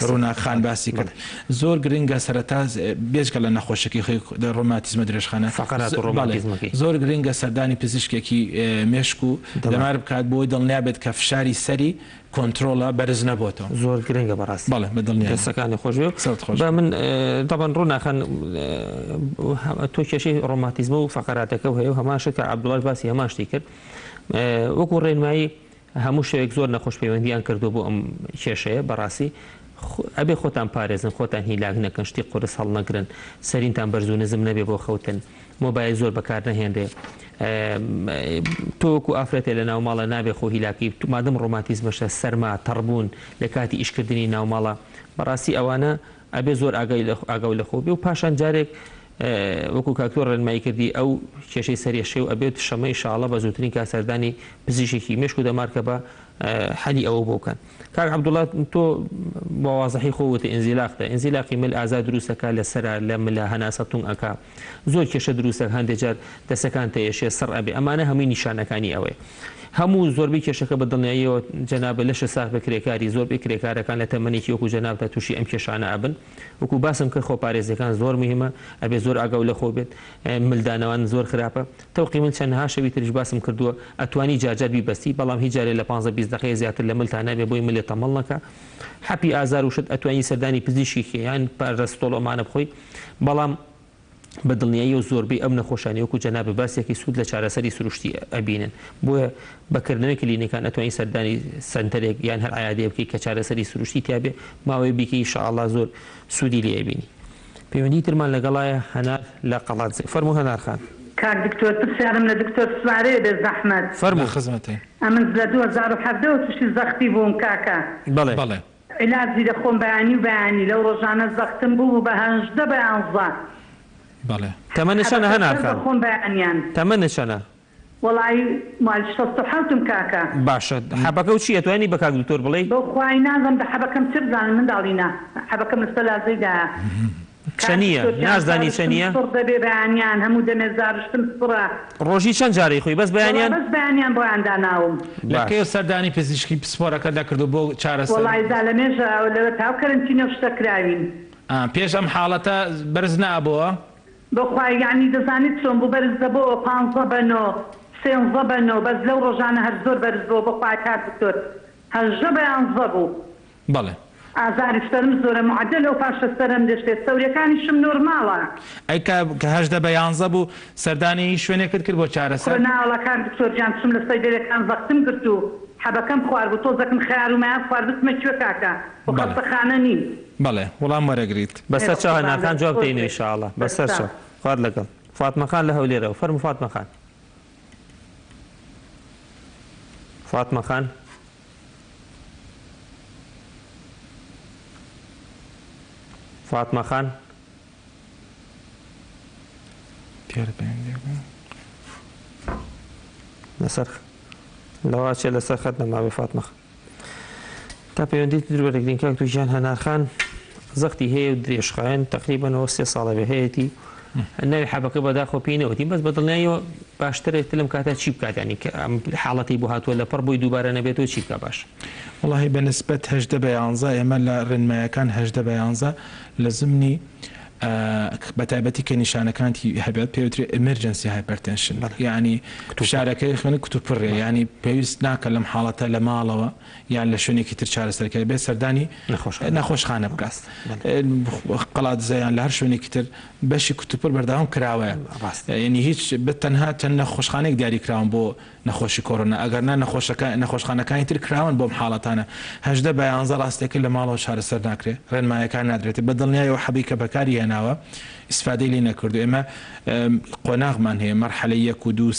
ڕووناخان باسی کرد زۆر گرنگە سەرەتا بێژگە لە نەخۆشێکی ڕۆماتیزمە درێژخانە زۆر گرنگە سەردانی پزیشکێکی مێشک و دەمار بکات بۆی دڵنیابێت کە فشاری سەری کۆنتترۆلە بەرز نەبووتەوە زۆر گرنگە بەڕاستی بەڵێ دەستەکانی خۆش بە من تابان ڕووناخان تۆ کێشەی ڕۆماتیزمە و فەقەراتەکە هەیە و هەماشە کە عەبدوڵڵا باسی هەمان شتی کرد وەکو ڕێنمایی هەموو شوێک زۆر نەخۆش پەیوەندیان کردو بۆ ئەم کێشەیە بەڕاستی ئەبێ خۆتان پارێزن خۆتان هیلاک نەکەن شتی قورس هەڵ نەگرن سەرینتان بەرز و نزم نەبێ بۆ خەوتن مۆبایل زۆر بەکار نەهێنرێ تۆکو ئافرەتێ لە ناوماڵە نابێ خۆ هیلاکی مادەم ڕۆماتیزمەشە سەرما تەڕبوون لە کاتی ئیشکردنی ناوماڵە بەڕاستی ئەوانە ئەبێ زۆر ئاگاو لە خۆ بێ و پاشان جارێک وەکو کاکتۆر ڕێنمایی کردی ئەو کێشەی سەرێشێ و ئەبێت شەمەی شاڵە بە زووترین کاسەردانی پزیشکی مێشک و دەمارکە بە حەلی ئەوە بۆکەن کاک عەبدوڵڵا تۆ بە وازەحی خۆوتە ئینزیلاقتە ئینزیلاقی مل ئازا دروستەکە لەسەرا لە ملە هەناسەتون ئەکا زۆر کێشە دروستە هەندێک جار دەسەکان تەیەشێ سەر ئەبێ ئەمانە هەمووی نیشانەکانی ئەوەیە هەموو زۆربەی کێشەکە بە دڵنیاییەوە جەنابە لەشە ساخ بە کرێکاری زۆربەی کرێکارەکان لە تەمەنێکی وەکو جەنابتە تووشی ئەم کێشانە ئەبن وەکو باسم کرد خۆپارێزەکان زۆر مهمە ئەبێ زۆر ئاگاو لە خۆ بێت ملدانەوان زۆر خراپە تەوقی من چەندها شەوی تریش باسم کردووە ئەتوانی جاجار بیبەستی بەڵام هیچ جارێ لە 15-20 دقیقە زیاتر لە ملتان نابێ بۆی ملێ تەمەڵ نەکە حەپی ئازار وشت ئەتوانی سەردانی پزیشکی یان پارێستۆڵۆمانە بخۆی بەڵام بە دڵنیایی و زۆربەی ئەم نەخۆشانی وەکو جەناب باسیێکی سوود لە چارەسەری سروشتی ئەبینن بۆیە بەکردنەوەی کلینیکان ئەتوانی سەردانی سنتەرێک یان هەر عیادێ بکەی کە چارەسەری سروشتی تیابێ ماوەی بیکەی ئینشاءالله زۆر سوودی لێ ئەبینی پەیوەندی ترمان لەگەڵایە هەنار لە قەڵاتزێ فەرموو هەنار خان کاک دکتۆر پرسیارم لە دکتۆر سوارەیە بێ زەحمەت فەرموو خزمەتێ ئەمن لە 2017 تووشی زەختی بووم کاکە بەڵێ عیلاجی دەخۆم بەیانی و بەیانی لەو ڕۆژانە زەختم بوو بە 18 بە 11 بەڵێ تەمەنشانە هەنار خان خۆم بەیانیان تەمەنشانە وڵی مال 16 کاکە باشە حەبەکە و چی ئەتوانی بە کاک دکتۆر بڵێ بۆ خوای نازم بە حەبەکەم چ بزانم منداڵینە حەبەکەم لەستە لازەیدا چەنیە نازانی چەنیە دەبێ بەیانیان هەموو دەمێزارشتم سڕە ڕۆژی چەند جارەی خۆی بەس بەیانیان بەس بەیانیان بۆیاندا ناوم لەکەی سەردانی پزیشکی پسپۆرەکە دەکردو بۆ چارەسەر وڵی زا لە مێژە لەوە تاو کەرنتینە شتە کراوین پێش ئەم حاڵەتە بەرز نابووە بەخوای یعنی دەزانیت چۆن بۆ بەرز دەبەوە 15 بەنۆ 13 بەنۆ بەس لەو ڕۆژانە هەر زۆر بەرز بۆ بەخوای کار دکتۆر 18 بە 11 بوو بەڵێ ئازاری سەرم زۆرە معدل ئەو پاشە سەرم دەشتێت سەوریەکانیشم نۆرماڵە ئەی کە 18 بە 11 بوو سەردانی شوێنێکت کرد بۆ چارەسەر ناوەڵەکان دکتۆر جان چم لە سەیدەرەکان زەختم کرد و حەبەکەم خوارد بوو تۆزەکەم خەیار و مایان خوارد بچمە کوێ کاکە بۆ خەستەخانە نیم بەڵێ وەڵام وەرەگریت بەسەر چاو هەنارخان جواب دەینێ ئینشاءالله بەسەر چاو خوارد لەگەڵ فاتمە خان لە هەولێرەوە فەرموو فاتمە خان فاتمە خان فاتمە خان لەسەر لەوا چێ لەسەر خەت نەماوێ فاتمەخ تا پەیوەندی دربەرەگرین کاک تووشیان هەنارخان زەختی هەیە و درێژخایەن تقریبەنەوە 3 ساڵە بێ هەیەی ناوی حەبەکە بەداخۆ پێینەوەتی بەس بەدڵنیایەوە باشترێت لەم کاتە چی بکاتانی کە حاڵەتی بۆ هاتووە لە پڕ بۆی دووبارە نەبێتەوە چی بکە باش وڵی بەنسبەت 11 ئێمە لە ڕێنمایەکان 11 لە زمنی بەتایبەتی کە نیشانەکانی هەبێت پێوتری ئەمەرجەنسی هایپەرتەنشن یعنی شارەکەی خوێنی کتوپڕێ ینی پێویست ناکە لەم حاڵەتە لە ماڵەوە یان لە شوێنێکی تر چارەسەرکە بێت سەردانی نەخۆشخانە بکات قەڵات زەیان لە هەر شوێنێکی تر بەشی کتوپڕ بەرداوام کراوەیە ینی هیچ بتەنها چەند نەخۆشخانێک دیاریکراون بۆ نەخۆشی کۆڕۆنا ئەگەرنا نەخۆشخانەکانی تر کراون بۆم حاڵەتانە 11 ڕاستێکی لە ماڵەوە چارەسەر ناکرێت ڕێنمایەکان نادرێت بەدڵنیایەوە حەبی کە بەکاری هێناوە استفادەی لێ نەکردو ئێمە قۆناغمان هەیە مەرحەلە 1 و 2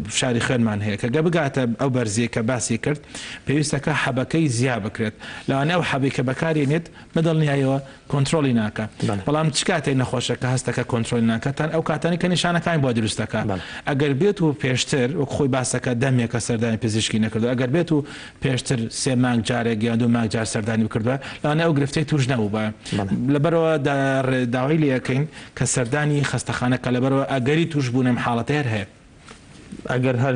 شاری خوێنمان هەیە کە گە بگاتە ئەو بەرزیە کە باسی کرد پێویستەکە حەبەکەی زیا بکرێت لەوانە ئەو حەبی کە بەکارێنێت بەدڵنیایەوە کۆنتترۆلی ناکە بەڵام چ کاتێک نەخۆشەکە هەستەکە کۆنتترۆل ناکەتان ئەو کاتانی کە نیشانەکانی بۆ دروستەکە ئەگەر بێت و پێشتر وەک خۆی باسەکە دەمێکە سەردانی پزیشکی نەکردو ئەگەر بێت و پێشتر 3 مانگ جارێک یان 2 مانگ جار سەردانی بکردووە لەوانە ئەو گرفتەی توش نەبوو بە لەبەرەوە داوای لەکەین کە سەردانی خستەخانەکە لەبەرەوە ئەگەری توش بوونم حاڵەتەیە هەیە ئەگەر هەر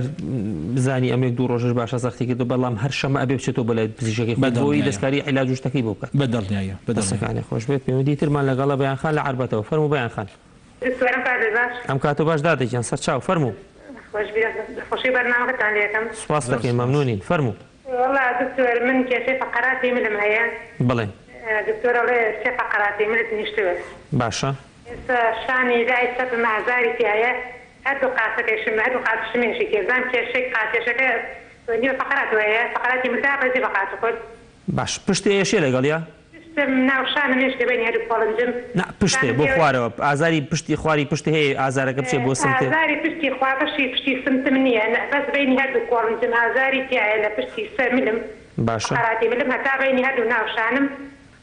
بزانی ئەمێک 2 ڕۆژش باشە سەختی کرد بەڵام هەر شەمە ئەبێ بچێتەوە بەلای پزیشکی بۆی دەستکاری عیلاج و شتەکەی بۆ بکات بەدڵنیایە بەدەستەکانی خۆش بێت پەیوەندی ترمان لەگەڵە بەیانخان لە عربەتەوە فەرموو بەیانخان ئەم کاتۆ باش دادێکیان سەر چاو فەرموو خۆشی بەرنامەکەتان لێکم سپاس دەکەین مەمنونین فەرموو والله دکتۆر من کێشەی فەقەراتی ملم هەیە بڵێ دکتۆر ئەڵێ 3 فەقەراتی ملت نیشتووە باشە ئێستا شانی لای سەد مازاری تایە هەردوو قاسەکەیشم هەردوو قاسشمێنشی کێزان کێشەی قاسێشەکە نیوە فەقەرات وەیە فەقەراتی ملدا بەزی بە قاسە خۆت باش پشتی ئێشێ لەگەڵیا ناو شانم هێش دەبێنی هەردوو پۆڵنجم پشتێ بۆ خوارەوە ئازاری پشتی خواری پشتی هەیە ئازارەکە بچێ بۆ سمتێ ئازاری پشتی خوا پشتی سمتم نییە بەس بینی هەردوو پۆڵنجم ئازاری تایە لە پشتی سەر ملم باشە فەقەراتی ملم هەتا بینی هەردوو ناو شانم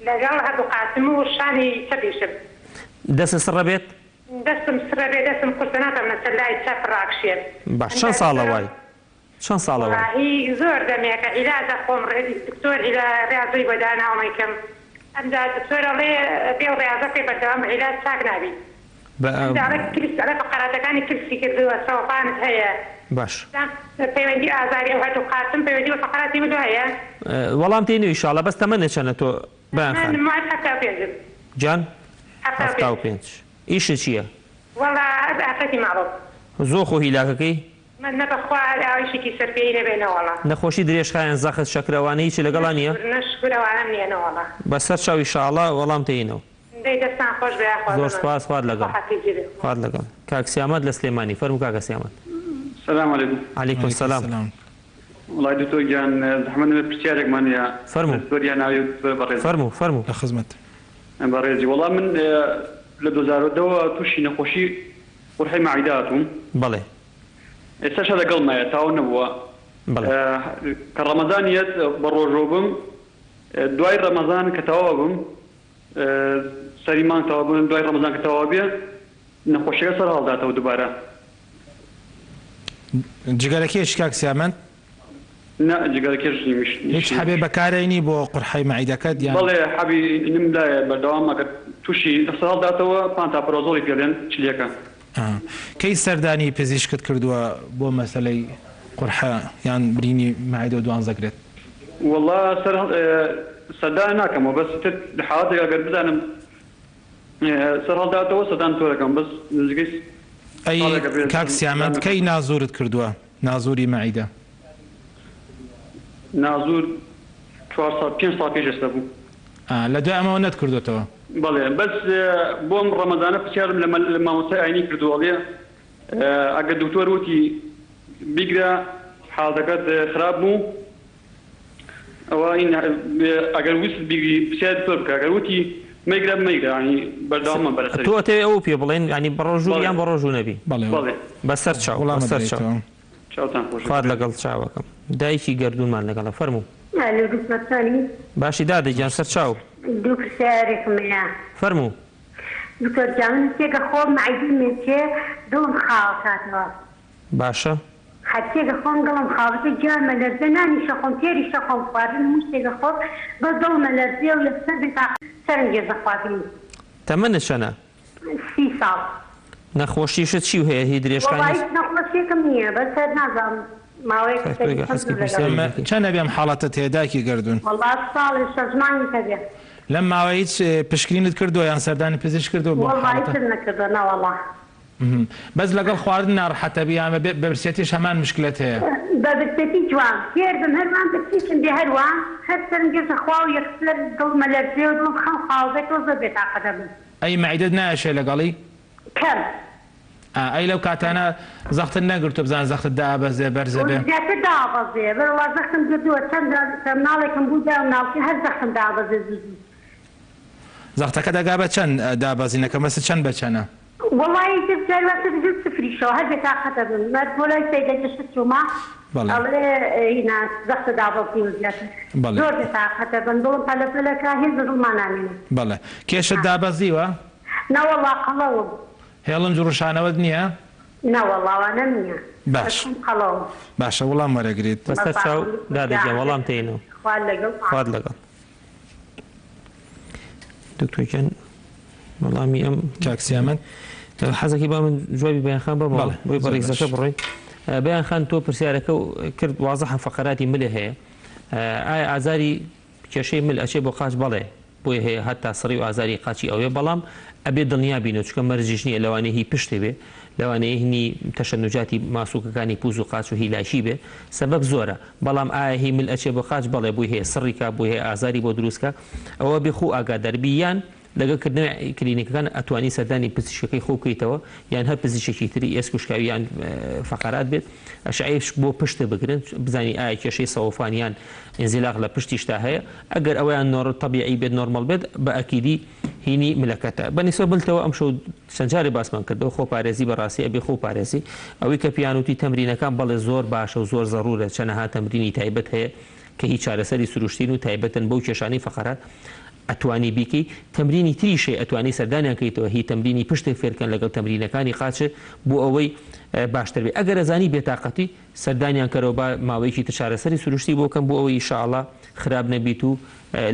لەگەڵ هەردوو قاسم و شانی چەپیشم دەست سڕە بێت دەستم سڕە بێ دەستم قورتە ناتەم لەسەر لای چەپ ڕاکشێت باش چەند ساڵە وای چەند ساڵە وای هی زۆر دەمێکە عیلاجە خۆم دکتۆر ڕاضی بۆ داناومەکەم ئەمدا دکتۆر ئەڵێ بێ ڕاضەکەی بەردەوام عیلاج چاک نابی ئەڵێ فەقەراتەکانی کلسی کردووە سەوقانت هەیە باش پەیوەندی ئازاری ئەو هەردوو قاسم پەیوەندی بە فەقەراتی مدو هەیە وەڵام تێنی ئینشاڵڵا بەس تەمەنە چەنە تۆ بەیانخان جان 75 ئیشت چییە؟ وەڵا ئافرەتی ماڵۆ زۆر خۆ هیلاکەکەی؟ من نەبەخوا ئاویشێکی سەرپێی نەبێنەوەڵا نەخۆشی درێژخایەن زەخت شەکرەوانە هیچی لەگەڵا نییە؟ نەشکرەوانم نییەنەوەڵا بەسەر چاوی شاڵە وەڵام تێینەوە دەستان خۆش بێ زۆر سپاس خوارد لەگەڵ خوارد لەگەڵ کاک سیامەد لە سلێمانی فەرموو کاکە سیامەد سلام علیکم علیکم سلام وڵای دکتۆر گیان زەحمەت پرسیارێکمان هەیە فەرموو دکتۆریان ناوی بەڕێز فەرموو لە خزمەت بەڕێزی وەڵام من لە 2010 تووشی نەخۆشی قورحەی مەعیداتوم بەڵێ ئێستاشە لەگەڵمایە تاو نەبووە کە ڕەمەزانیەت بە ڕۆژۆ بم دوای ڕەمەزان کە تەواو بم سەری مانگ تەواو بم دوای ڕەمەزان کە تەواو بێ نەخۆشیەکە سەر هەڵداتەوە دووبارە جگەرەکەیش کاک سیامەند جگەرەکەش هیچ حەبێ بەکارێنی بۆ قورحەی مەعیدەکەت یان بەڵێ حەبی نمدایە بەردەوام ئەگەر تووشی سەر هەڵداتەوە پانتاپرۆزۆڵی پێڵێن چلیەکە کەی سەردانی پزیشکت کردووە بۆ مەسەلەی قورحە یان برینی مەعیدە و دوانزەگرێت والله سەردان ناکەمەوە بەس لە حاڵەتێک ئەگەر بزانم سەر هەڵداتەوە سەردان تۆرەکەم بەس نزگەی ئەی کاک سیامەند کەی نازورت کردووە نازوری مەعیدە نازور 5 ساڵ پێش ئێستا بوو لە دوای ئەمەوە نەت کردوێتەوە بەڵێ بەس بۆم ڕەمەزانە پرسیارم لە مامۆستای ئاینی کردووەڵێ ئەگەر دکتۆر وتی بیگرە حاڵەکەت خراپ بوو ئەوە ئەگەر ویست بیگری پرسیار دکتۆر بکە ئەگەر وتی مەیگرە ینی بەردەوامە بەرەسەری تۆ ئەتەوێ ئەو پێ بڵێن ینی بە ڕۆژوو یان بە ڕۆژوو نەبی بەڵێ بەسەر چاو بەسەر چاو چاوتان خۆش خوارد لەگەڵ چاوەکەم دایکی گەردوونمان لەگەڵە فەرموو باشی دادەگیان سەر چاو دوو پرسیارێکم هەیە فەرموو دکتۆر جان تێگە خۆم معیدی مێچێ دڵم خاڵ کاتەوە باشە حتێگە خۆم دڵم خاڵەکە جارمە لەرزە نانیشە خۆم تێریشە خۆم خواردن هەموو شتێگە خۆم بە دڵمە لەرزێ و لەسەر سەرنجێزە خواردنی تەمەنت چەندە؟ 30 ساڵ. نەخۆشیشت چی هەیە هی درێژەکانی؟ وڵای نەخۆشیێکم نییە بەسەر نازانم ماوەیەک چەندە بێم حاڵەتت هەیە دایکی گردوون؟ وەڵات ساڵی شەزمانی هەبێ لەم ماوەی هیچ پشکنینت کردووە یان سەردانی پزیشک کردووە بۆ وەڵای تر نەکردووە وەڵا بەس لەگەڵ خواردن ناڕەحەتە بیان بە برسێتیش هەمان مشکلت هەیە بە برسێتی جوان فێردم هەرمان بچیشم بێ هەروان هەر سەرنجێزە خوا و یەکسەر دڵمە لەرزێ و دڵم خەم خاڵدێتەوە زۆر بێتاقەتە بم ئەی مەعیدەت نایەشێ لەگەڵی؟ کەم ئەی لەو کاتانە زەختت نەگرتو بزان زەختت دابەزێ بەرزە بێ زیاتر دابەزێ بەڵا زەختم کردووە چەند ناڵێکم بوو دا و ناوچی هەر زەختم دابەزێ زوزی زەختەکە دەگا بە چەند دابەزینەکە مەسە چەند بەچەنە؟ وڵی جارواکە بجوت سفریشەوە هەر بێتاقەتە بم مەرد بۆ لای سەیدەگەشت چوومە ئەڵێ هینا زەختە دابەزی و زیاتر زۆر بێتاقەتە بم دڵم پەلەپەلەکە هیچ دڵمان نامێنێ بەڵێ کێشت دابەزیوە؟ نەوەڵا قەڵەوم هێڵنج و ڕوشانەوەت نییە؟ نەوەڵاوانە نییە باش باشە وەڵام وەرەگریت بەسەر چاو دادەگەم وەڵام تێنەوە خوارد لەگەڵ دکتۆرکەن وەڵامی ئەم چاکسیامەند حەزەکی با من جوابی بەیانخان بەڵێ بۆی بەڕێکزەکە بڕۆین بەیانخان تۆ پرسیارەکە کرد وازەحە فەقەراتی ملێ هەیە ئایا ئازاری کێشەی مل ئەچێ بۆ قاچ بەڵێ بۆی هەیە هەتا سڕی و ئازاری قاچی ئەوێ بەڵام ئەبێ دڵنیا بینەوە چکە مەرجیش نییە لەوانەیە هی پشتێ بێ لەوانەیە هینی تەشەنجاتی ماسووکەکانی پوز و قاچ و هیلاشی بێ سبب زۆرە بەڵام ئایا هی مل ئەچێ بۆ قاچ بەڵێ بووی هەیە سڕیکە بۆی هەیە ئازاری بۆ دروستکە ئەوە بخۆ ئاگاداربییان لەگەڵکردنەوەی کلینیکەکان ئەتوانی سەردانی پزیشکەکەی خۆ بکەیتەوە یان هەر پزیشکی تری ئێسکوشکاویان فەقەرات بێت ئەشعەیش بۆ پشتە بگرن بزانی ئایا کێشەی سەوفانیان ئینزیلاق لە پشتیشتا هەیە ئەگەر ئەویان نۆڕ تەبیعی بێت نۆرمەڵ بێت بە ئەکیدی هینی ملەکەتە بەنیسبە بڵتەوە ئەم شەو چەندجارێ باسمان کردەوە خۆپارێزی بەڕاستی ئەبێ خۆپارێزی ئەوەی کە پیانوتی تەمرینەکان بەڵێ زۆر باشە و زۆر زەڕورە چەنەها تەمرینی تایبەت هەیە کە هیچ چارەسەری سروشتین و تایبەتن بەو کێشانەی فەقەرات ئەتوانی بیکەی تەمرینی تریشێ ئەتوانی سەردانیان کەیتەوە هی تەمرینی پشتێک فێرکەن لەگەڵ تەمرینەکانی قاچە بۆ ئەوەی باشتر بێت ئەگەر ئەزانی بێتاقەتی سەردانیان کەرەوە بە ماوەیەکی تر چارەسەری سروشتی بۆکەم بۆ ئەوەی ئینشاءڵڵا خراپ نەبیت و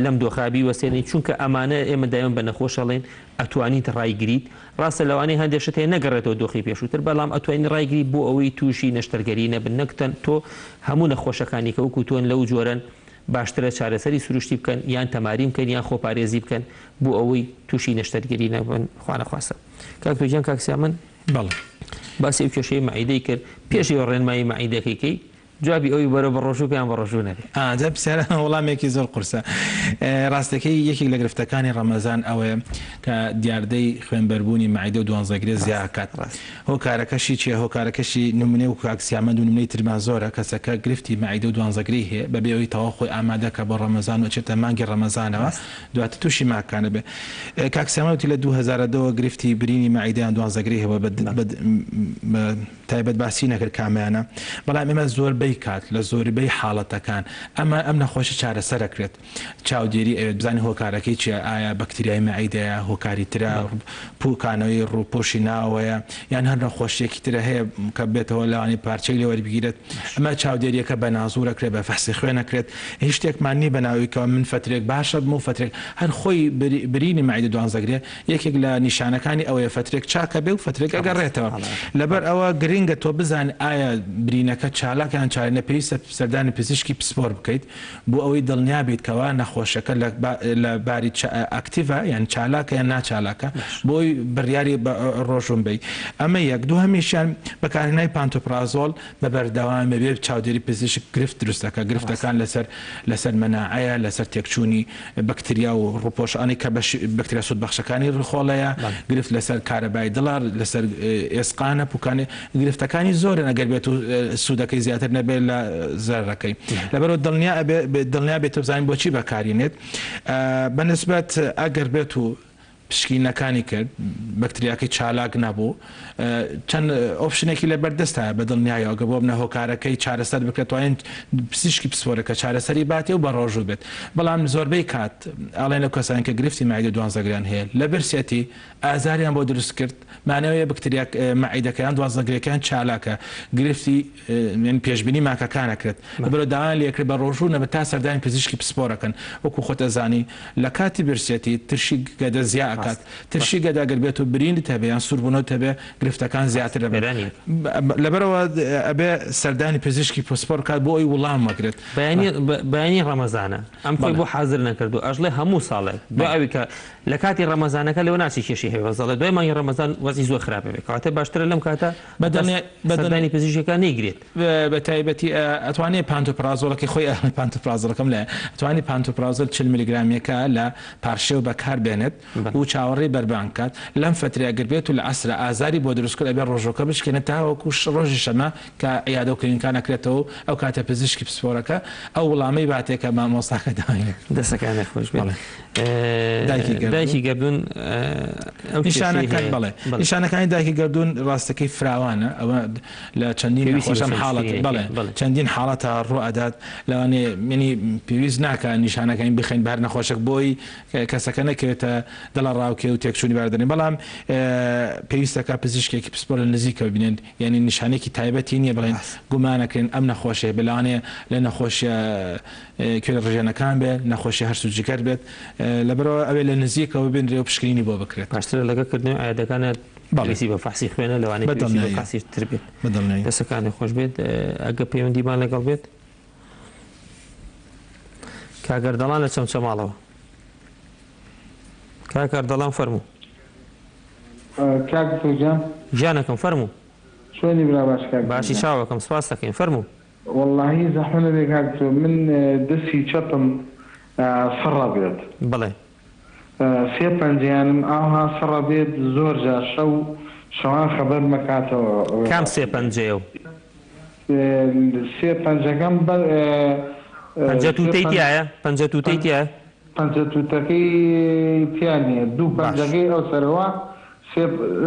لەم دۆخابی وەسێنی چونکە ئەمانە ئێمە دایما بە نەخۆشەڵێن ئەتوانیت ڕایگریت ڕاستە لەوانەیە هەندێشت هەیە نەگەڕێتەوە دۆخی پێشووتر بەڵام ئەتوانی ڕایگریت بۆ ئەوەی تووشی نەشتەرگەری نەبن نەکتەن تۆ هەموو نەخۆشەکانی کە وەکو تۆن لەو جۆرەن باشترە چارەسەری سروشتی بکەن یان تەماری بکەن یان خۆپارێزی بکەن بۆ ئەوەی تووشی نەشتەرگەری نەبن خوانەخواستە کاکتۆجیان کاکسیامن بەڵێ باسی ئەو کێشەی مەعیدەی کرد پێشەوە ڕێنمایی مەعیدەکەی جوابی ئەوی بەرە بە ڕۆژوو پێیان بە ڕۆژوو نەبێ جا پرسیارە وەڵامێکی زۆر قورسە ڕاستەکەی یەکێک لە گرفتەکانی ڕەمەزان ئەوەیە کە دیاردەی خوێنبەربوونی مەعیدە و دوانزەگرێ زیاکات هۆکارەکەشی چیە هۆکارەکەشی نمونێ و کاکسیامەند و نمونەی ترمان زۆرە کەسەکە گرفتی مەعیدە و دوانزەگری هەیە بەبێ ئەوەی تەواو خۆی ئامادەکە بۆ ڕەمەزان و چێتە مانگی ڕەمەزانەوە دواتر تووشی ماکانە بێ کاکسیامەندی لە 2002 گرفتی برینی مەعیدەیان دوانزەگری هەوە تایبەت باسی نەکرد کامیانە بەڵام ئێمە زۆر کات لە زۆربەی حاڵەتەکان ئەمە ئەم نەخۆشی چارەسەرەکرێت چاودێری ئەوێت بزانانی هۆکارەکەی چیە ئایا بەکتریای مەعیدەیە هۆکاری ترە پوکانەوەی ڕووپۆشی ناوەیە یان هەر نەخۆشیێکی ترە هەیە کە بێتەوە لەوانی پارچەی لێوەربگیرێت ئەمە چاودێریەکە بە نازوورەکرێت بە فەحسی خوێنەکرێت هیچ شتێکمان نی بەناویکەوە من فترێک باشە بم و فترێک هەر خۆی برینی مەعیدە دوانزەگرێ یەکێک لە نیشانەکانی ئەوەیە فترێک چاکە بێ و فترێک ئەگەڕێتەوە لەبەر ئەوە گرنگە تۆ بزان ئایا برینەکە چالاکیان چارە پێویستە سەردانی پزیشکی پسپۆر بکەیت بۆ ئەوەی دڵنیا بیتکەوە نەخۆشەکە لە باری ئەکتیڤە یان چالاکە یان ناچالاکە بۆی بڕیاری ڕۆژوم بی ئەمە یەک دوو هەمیشیان بەکارهێنانی پانتۆپرازۆل بە بەردەوام بێ چاودێری پزیشک گرفت دروستەکە گرفتەکان لەسەر مەناعەیە لەسەر تێکچوونی بەکتریا و ڕووپۆشانی کە بەکتریا سوودبەخشەکانی ڕخۆڵەیە گرفت لەسەر کارەبای دڵار لەسەر ئێسقانە پوکانی گرفتەکانی زۆرن ئەگەر بێت و سوودەکەی زیاتر نەبێت لە زەرەکەی لەبەرەوە دڵنیا بێت بزانین بۆچی بەکارێنێت بەنسبەت ئەگەر بێت و پشکینەکانی کرد بەکتریاکەی چالاک نەبوو چەند ئۆپشنێکی لە بەردەستە بە دڵنیایەوە بۆ بنە هۆکارەکەی چارەسەر بکرێتوانین پزیشکی پسپۆرەکە چارەسەری باتێ و بە ڕۆژوو بێت بەڵام زۆربەی کات ئەڵێن لە کەسانی کە گرفتی مایدە دوانزەگریان هەیە لە برسێتی ئازاریان بۆ دروست کرد مانەوەیە بکتریاک مەعیدەکەیان دوانزەگرەکەیان چالاکە گرفتی پێشبینی ماکەکانە کرد بەرە داوایان لێکرد بە ڕۆژوو نەبێت تا سەردانی پزیشکی پسپۆرەکەن وەکو خۆتەزانی لە کاتی برسێتی ترشی گەدە زیاکات ترشی گەداگەر بێت و برینی هەبێ یان سووربوونەوە هەبێ گرفتەکان زیاتر دەبێت لەبەرەوە ئەبێ سەردانی پزیشکی پسپۆر کات بۆ ئەوی وڵام وەگرێت بەیانی ڕەمەزانە ئەم خۆی بۆ حاضر نەکردو ئەژڵێ هەموو ساڵێک بۆ ئەوی کە لە کاتی ڕەمەزانەکە لەوە ناچی کێشی هێوەزەڵێ دوای مانگی ڕەمەزان وەزی زۆر خراپە بێت کاتە باشترە لەم کاتە بەدەنی پزیشکەکان نەیگرێت بە تایبەتی ئەتوانێت پانتۆپرازۆڵەکەی خۆی پانتۆپرازۆڵەکەم لە ئەتوانی پانتۆپرازۆل 40 میلیگرامێکە لە پارشێ و بەکار بێنێت و چاوەڕێی بەربان کات لەم فتریا گربێت و لە عسرە ئازاری بۆ دروستکرد ئەبێ ڕۆژۆکە بشکێنێت تاوەکو ڕۆژی شەمە کە یادە و کلینیکانەکرێتەوە ئەو کاتە پزیشکی پسپۆرەکە ئەو وڵامەی باتێکە مامۆستاکە داوای دەستەکانی خۆش بێت دایکی گردون نیشانەکانی دایکی گردون ڕاستەکەی فراوانە ئەوە لە چەندین حاڵەت بڵێ چەندین حاڵەتە ڕوئەدات لەوانێ منی پێویست ناکە نیشانەکەین بخین بەر نەخۆشک بۆی کەسەکە نەکەوێتە دڵە ڕاوکێ و تێکچوونی باردنی بەڵام پێویستەکە پزیشکێکی پسپۆر لە نزیکەوە بینێن یعنی نیشانێکی تایبەتی نییە بڵێن گومانەکەین ئەم نەخۆشیە بلانێ لە نەخۆشیە کوێ ڕژێنەکان بێت نەخۆشی هەرسوجیکەر بێت لەبەرەوە ئەوێ لە نزیکەوە بنرێ و پشکنینی بۆ بکرێت پاشترە لەگەکردنەوە ئاەکانت باڵێسی بە فاسی خوێنە لەوانەیە فاسی تر بێت دەسەکانی خۆش بێت ئەگە پەیوەندیمان لەگەڵ بێت کاگەردەڵان لە چەمچەماڵەوە کاگەردەڵان فەرموو ژیانەکەم فەرموو شوێنی برا باشی چاوەکەم سپاس دەکەین فەرموو واللهی زەحمە لێ کاکتۆ من دەستی چەپم سڕە بێت بڵێ سێ پەنجیانم ئاها سڕە بێت زۆر جار شەوان خەبەر مەکاتەوە کام سێ پەنجەیە و سێ پەنجەکەم پەنجە تووتەی تایە پەنجە تووتەی تایە پەنجە تووتەکەی تیانە دوو پەنجەکەی ئەو سەرەوە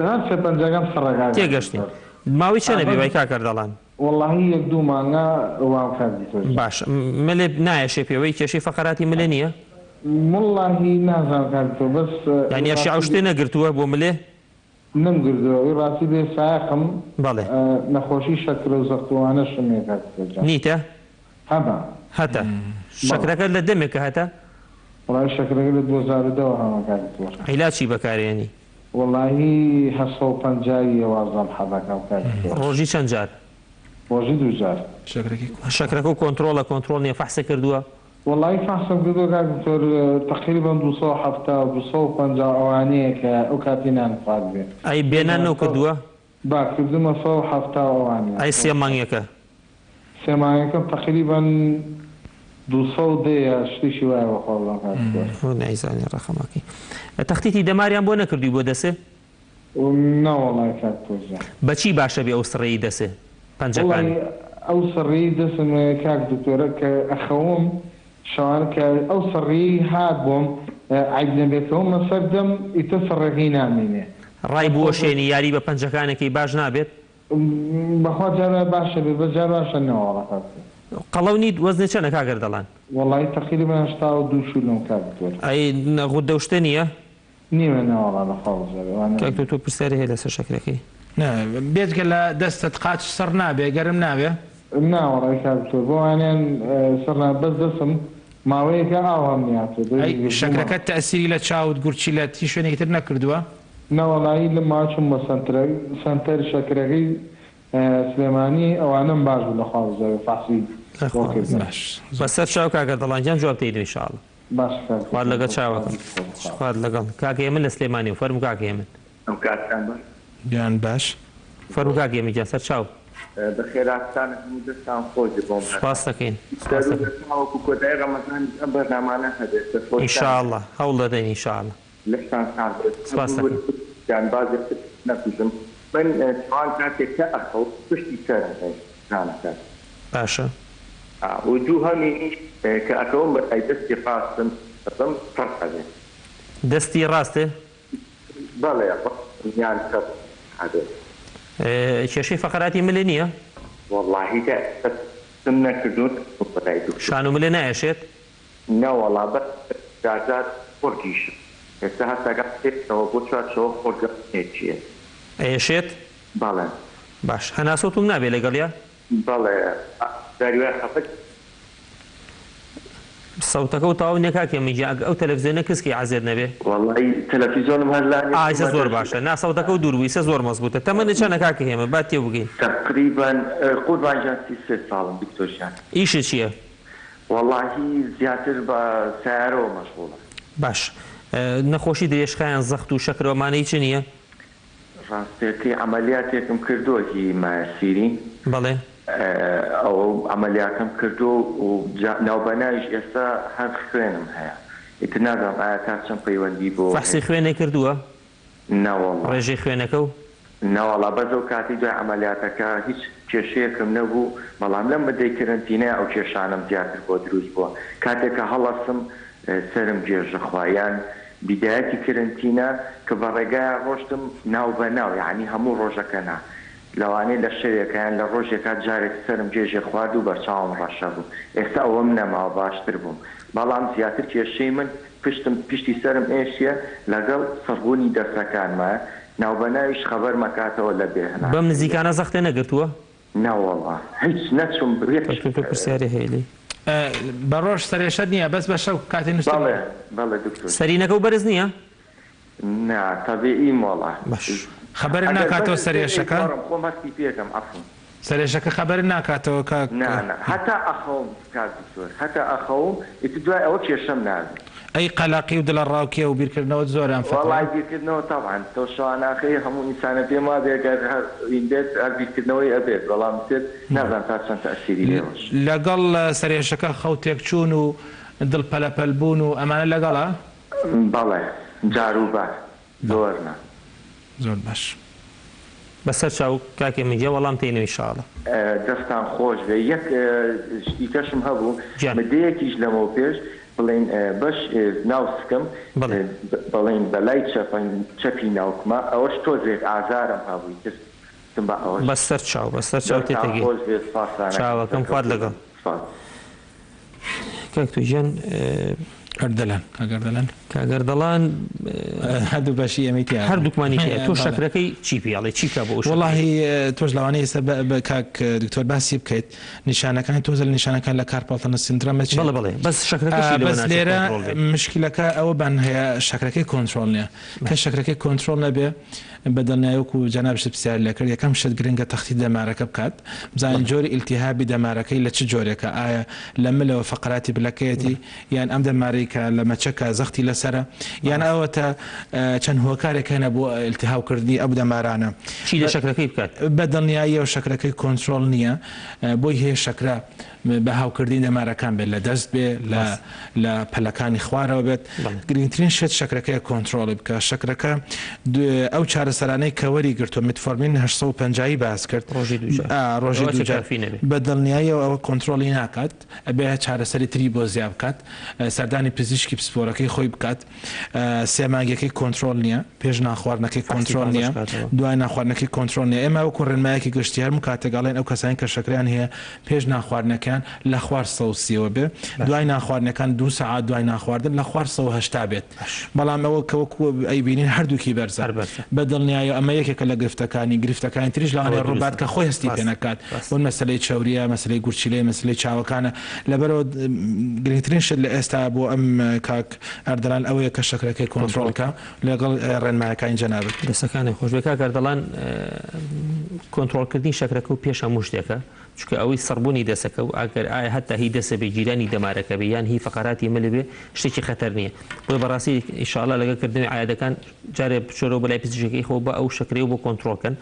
هەر سێ پەنجەکەم سڕەکە تێگەشتین ماوەی چەنە بێ وای کاکەردەڵان واللهی یەک دوو مانگە وام کردی باش ملێ نایەشێ پێوەی کێشەی فەقەراتی ملێ نییە واللهی نازانم کاکتۆ بەس یعنی ئەشیا شتێ نەگرتووە بۆ ملێ نەمگردەوەی ڕاستی بێ سایقم بەڵێ نەخۆشی شەکر و زەختوانەشم نیتە هەبە هەتا شەکرەکە لە دەمێکە هەتا وڵای شەکرەکە لە 2010 هەمە کاکتۆ عیلاجی بەکارێنی واللهی 750 وازم حەبەکەم کاکتۆ ڕۆژی چەند جار ڕۆژی دوو جار شەکرەکە و کۆنتڕۆڵ نییە فەحسە کردووە والله فحصم كذا قاعد دكتور تقريبا 270 250 اوانيه كاوكاتينان قادمه اي بينان وكدوا باك كدما 270 اوانيه اي سيمانيكا تقريبا 200 دقيقه شتي شويه والله هو نعيزاني رقمك تخطيتي دماريان بو نكردي بو دسه نا والله كاكتوزا بچي باشا بي اوسري دسه پنجكان اوسري دسم كاك دكتور كاخوم شوان كأوصري هادبهم عيدنا بيتهم مصدم يتسرقين منه ڕای بووە شوێنی یاری بە پەنجەکانێکی باش نابێت بەخوا جارە باشە بێت بە جار باشە نەوەڵە قەڵەونی وەزنە چەنە کاگەردەڵان وەڵی تەقریبا 82 شولم کاکتۆر ئەی نەغوت دەوشتە نییە نیوە نەوەڵە بەخوا کاکتۆر تۆ پرسیاری هەیە لەسەر شەکرەکەی بێتگە لە دەستت قاچ سەر نابێ گەرم نابێ ناوەڕای کاکتۆر بۆ وانیان سەرنا بەس دەسم ماوەیەکە ئاوام نیاتێ شەکرەکەت تەسیری لە چاوت گورچی لە تی شوێنێکتر نەکردووە نەوەڵایی لە ماچم بە سنتەر شەکرەکەی سلێمانی ئەوانم باش بوو لە خواڵ فاسی بەسەر چاو کاگەردەڵانجان جواب تێدن ئینشاءڵڵا باش خوارد لەگەڵ چاوەکەم خوارد لەگەڵ کاکە ئێمن لە سلێمانی و فەرموو کاکە ئێمن ئەم کاتان باش گیان باش فەرموو کاکە ئێمە جان سەر چاو بەخێراتان هەموو دەستان خۆش بۆم سپاس دەکەین وەکو کۆتایی ڕەمەزان ئەم بەرنامانە هەبێت ئینشاءڵڵا هەوڵ دەدەین ئینشاءڵڵا لەشتان سپاس دەکەین جان بازێک نەکوژم من سوال کاتێک کە ئەخەوت پشتی سەرەکە باشە و دوو هەمی کە ئەکەوم بە دەستی ڕاستم بەم فەرق هەبێت دەستی ڕاستێ بەڵێ یان کێشەی فەقەراتی ملێ نییە؟ وەڵڵاهی دەستم نەکردوت شان و ملێ نایەشێت؟ نەوەڵا بە جارجار خۆرگیشم ئێستا هەستاگە پێێتەوە بۆ چوارچەوە خۆرگەچیە ئەیەشێت؟ بەڵێ باش هەناسۆتم نابێ لەگەڵیا؟ بەڵێ دەریوای خەفەت سەوتەکە و تاو نێکاکێ میجی ئەو تەلەڤیزیۆنە کەسکی عازێر نەبێ؟ وەڵڵی تەلەڤیزیۆنم هەر ئایسە زۆر باشە نا سەوتەکە و دوورویسە زۆر مەزبوطە تەمەنی چەندە کاکە هێمە با تێ بگەین تقریبا قوربانجان 33 ساڵم دکتۆرشان ئیشت چییە؟ وەڵڵاهی زیاتر بە سیارەوە مەشغوڵە باش نەخۆشی درێژخایان زەخت و شەکرەوەمانەی چ نییە؟ ڕاستیەکەی عملیاتێکم کردووەکی ماسیری بەڵێ ئەو عملیاتم کردو و ناوبەناویش ئێستا هەر خوێنم هەیە ئیتر نازانم ئایا تا چەند پەیوەندی بۆ فەحسی خوێنەی کردووە؟ نەوەڵڵا ڕێژەی خوێنەکە و؟ نەوەڵا بەزەو کاتی دوای عملیاتەکە هیچ کێشەیەکم نەبوو بەڵام لەم بەدەی کرنتینە ئەو کێشانم زیاتر بۆ دروست بووە کاتێککە هەڵەسم سرم گێژەخوایان بیدایەتی کرنتینە کە بە ڕێگای ڕۆشتم ناو بە ناو یعنی هەموو ڕۆژەکە نا لەوانەیە لە شەوێکیان لە ڕۆژێکات جارێک سرم گێژێ خوارد و بەرچاوم ڕەشە بوو ئێستا ئەوەم نەماوە باشتر بووم بەڵام زیاتر کێشەی من پشتی سرم ئێشیە لەگەڵ سەربوونی دەستەکانمە ناوبەناویش خەبەر مەکاتەوە لە بێهنا بەم نزیکانە زەختێ نەگرتووە؟ نەوەڵڵا هیچ نەچوم پرسیاری هەیەی بە ڕۆژ سەرێشت نییە بەس بە شەو کاتی نووس بەڵێ دکتۆر سەرینەکە و بەرز نییە؟ نا تەبیعی مۆڵە خەبەر ناکاتەوە سەرێشەکە؟ خۆم هەستی پێکەم عەفوم سەرێشەکە خەبەر ناکاتەوە کە هەتا ئەخەوم کات دکتۆر هەتا ئەخەوم ئیتر دوای ئەوە کێشەم نابێت ئەی قەلاقی و دڵە ڕاوکیە و بیرکردنەوە زۆران وەڵای بیرکردنەوە تاوان تۆ شواناخی هەموو ئینسانە پێما بێگەر هەرئیندێت هەر بیرکردنەوەی ئەبێت بەڵام تێت نازان تا چەند تەئسیری لێوەش لەگەڵ سەرێشەکە خەوتێک چوون و دڵپەلەپەل بوون و ئەمانە لەگەڵە؟ بەڵێ جاروبار زۆرنا زۆر باش بەسەر چاو کاکێ میجێ وەڵام تێنەوەی شاڵە دەستان خۆش بێ یەک شتیکەشم هەبوو مدەیەکیش لەمەوە پێش بڵین بەش ناوسکم بڵین بەلای چەپی ناوکمە ئەوەش تۆزێک ئازارم هەبووی بەسەر چاو بەسەر چاو تێتەگەی چاوەکەم خوارد لەگەڵ کاکتۆژیان هەردەلان کاگەردەڵان هەردوو بەشی ئەمەیتی هەردووکمانی تۆ شەکرەکەی چی پێڵێ چی کە بۆ وەڵاهی تۆش لەوانەیە ئێستا بە کاک دکتۆر باسی بکەیت نیشانەکانی تۆزە لە نیشانەکان لە کارپاڵتەنە سندرۆمە بڵێ بەس شەکرەکەش بەس لێرە مشکلەکە ئەوە بان هەیە شەکرەکەی کۆنتترۆل نییە کە شەکرەکەی کۆنتترۆل نەبێ بەدڵنیایوەک و جەنابش پرسیار لەکرد یەکەم شت گرنگە تەختی دەمارەکە بکات بزانین جۆری ئیلتیهابی دەمارەکەی لە چ جۆرێکە ئایا لە ملەوە فەقراتی بلەکەیەتی یان ئەم دەمارەی کە لە مەچەکە زەختی لەسرە یان ئەوە تا چەند هۆکارێک هەنە بۆ ئیلتیهاوکردنی ئەو دەمارانە چی لە شەکرەکەی بکات بەدڵنیاییەوە شەکرەکەی کۆنتترۆل نییە بۆی هەیە شەکرە بە هاوکردی دەمارەکان بێت لە دەست بێ لە پەلەکانی خوارەوە بێت گرنگترین شت شەکرەکەی کۆنتترۆڵی بکە شەکرەکە ئەو چارەسەرانەی کەوەری گرتووە متفۆرمین 850 باس کرد ڕۆژی دوجار بەدڵنیاییەوە ئەوە کۆنتترۆلی ناکات ئەبێ چارەسەری تری بۆ زیاب بکات سەردانی پزیشکی پسپۆرەکەی خۆی بکات سێماگەکەی کۆنتترۆل نییە پێش ناخواردنەکەی کۆنتترۆل نییە دوای ناخواردنەکەی کۆنتترۆل نیە ئێمە وەکو ڕێنمایەکی گەشتی هەرموو کاتێگاڵێن ئەو کەسانی کە شەکریان هەیە پێش ناخواردنەکە لە خوار 130ەوە بێ دوای ناخواردنەکان 2 ساعت دوای ناخواردن لە خوار 180 بێت بەڵام ئەوە کەوەکو ئەیبینین هەردووکی بەرزە بەدڵنیایە ئەمە یەکێکە لە گرفتەکانی تریش لەوانەیە ڕووبات کە خۆی هەستی پێ نەکات بۆن مەسلەی چاوریە مەسلەی گورچیلەیە مەسلەی چاوەکانە لەبەرەوە گرنگترین شت لە ئێستا بۆ ئەم کاک ئەردەلان ئەوەیە کە شەکرەکەی کۆنتترۆڵکە لەگەڵ ڕێنمایەکانی جەنابەت دەستەکانی خۆشبێکا گەردەڵان کۆنتترۆلکردنی شەکرەکە و پێش هەموو شتێکە چکە ئەوەی سەربوونی دەسەکە و ئاگەر ئایا هەتا هی دەسە بێ جیرانی دەمارەکە بێ یان هی فەقەراتی مەلە بێ شتێکی خەتەر نییە بۆ بەڕاستی ئینشاءڵڵا لەگەڵکردنی عایادەکان جارێ بچۆرەوە بەلای پزیشکی خۆ بە ئەو شەکرەی و بۆ کۆنتترۆڵکەن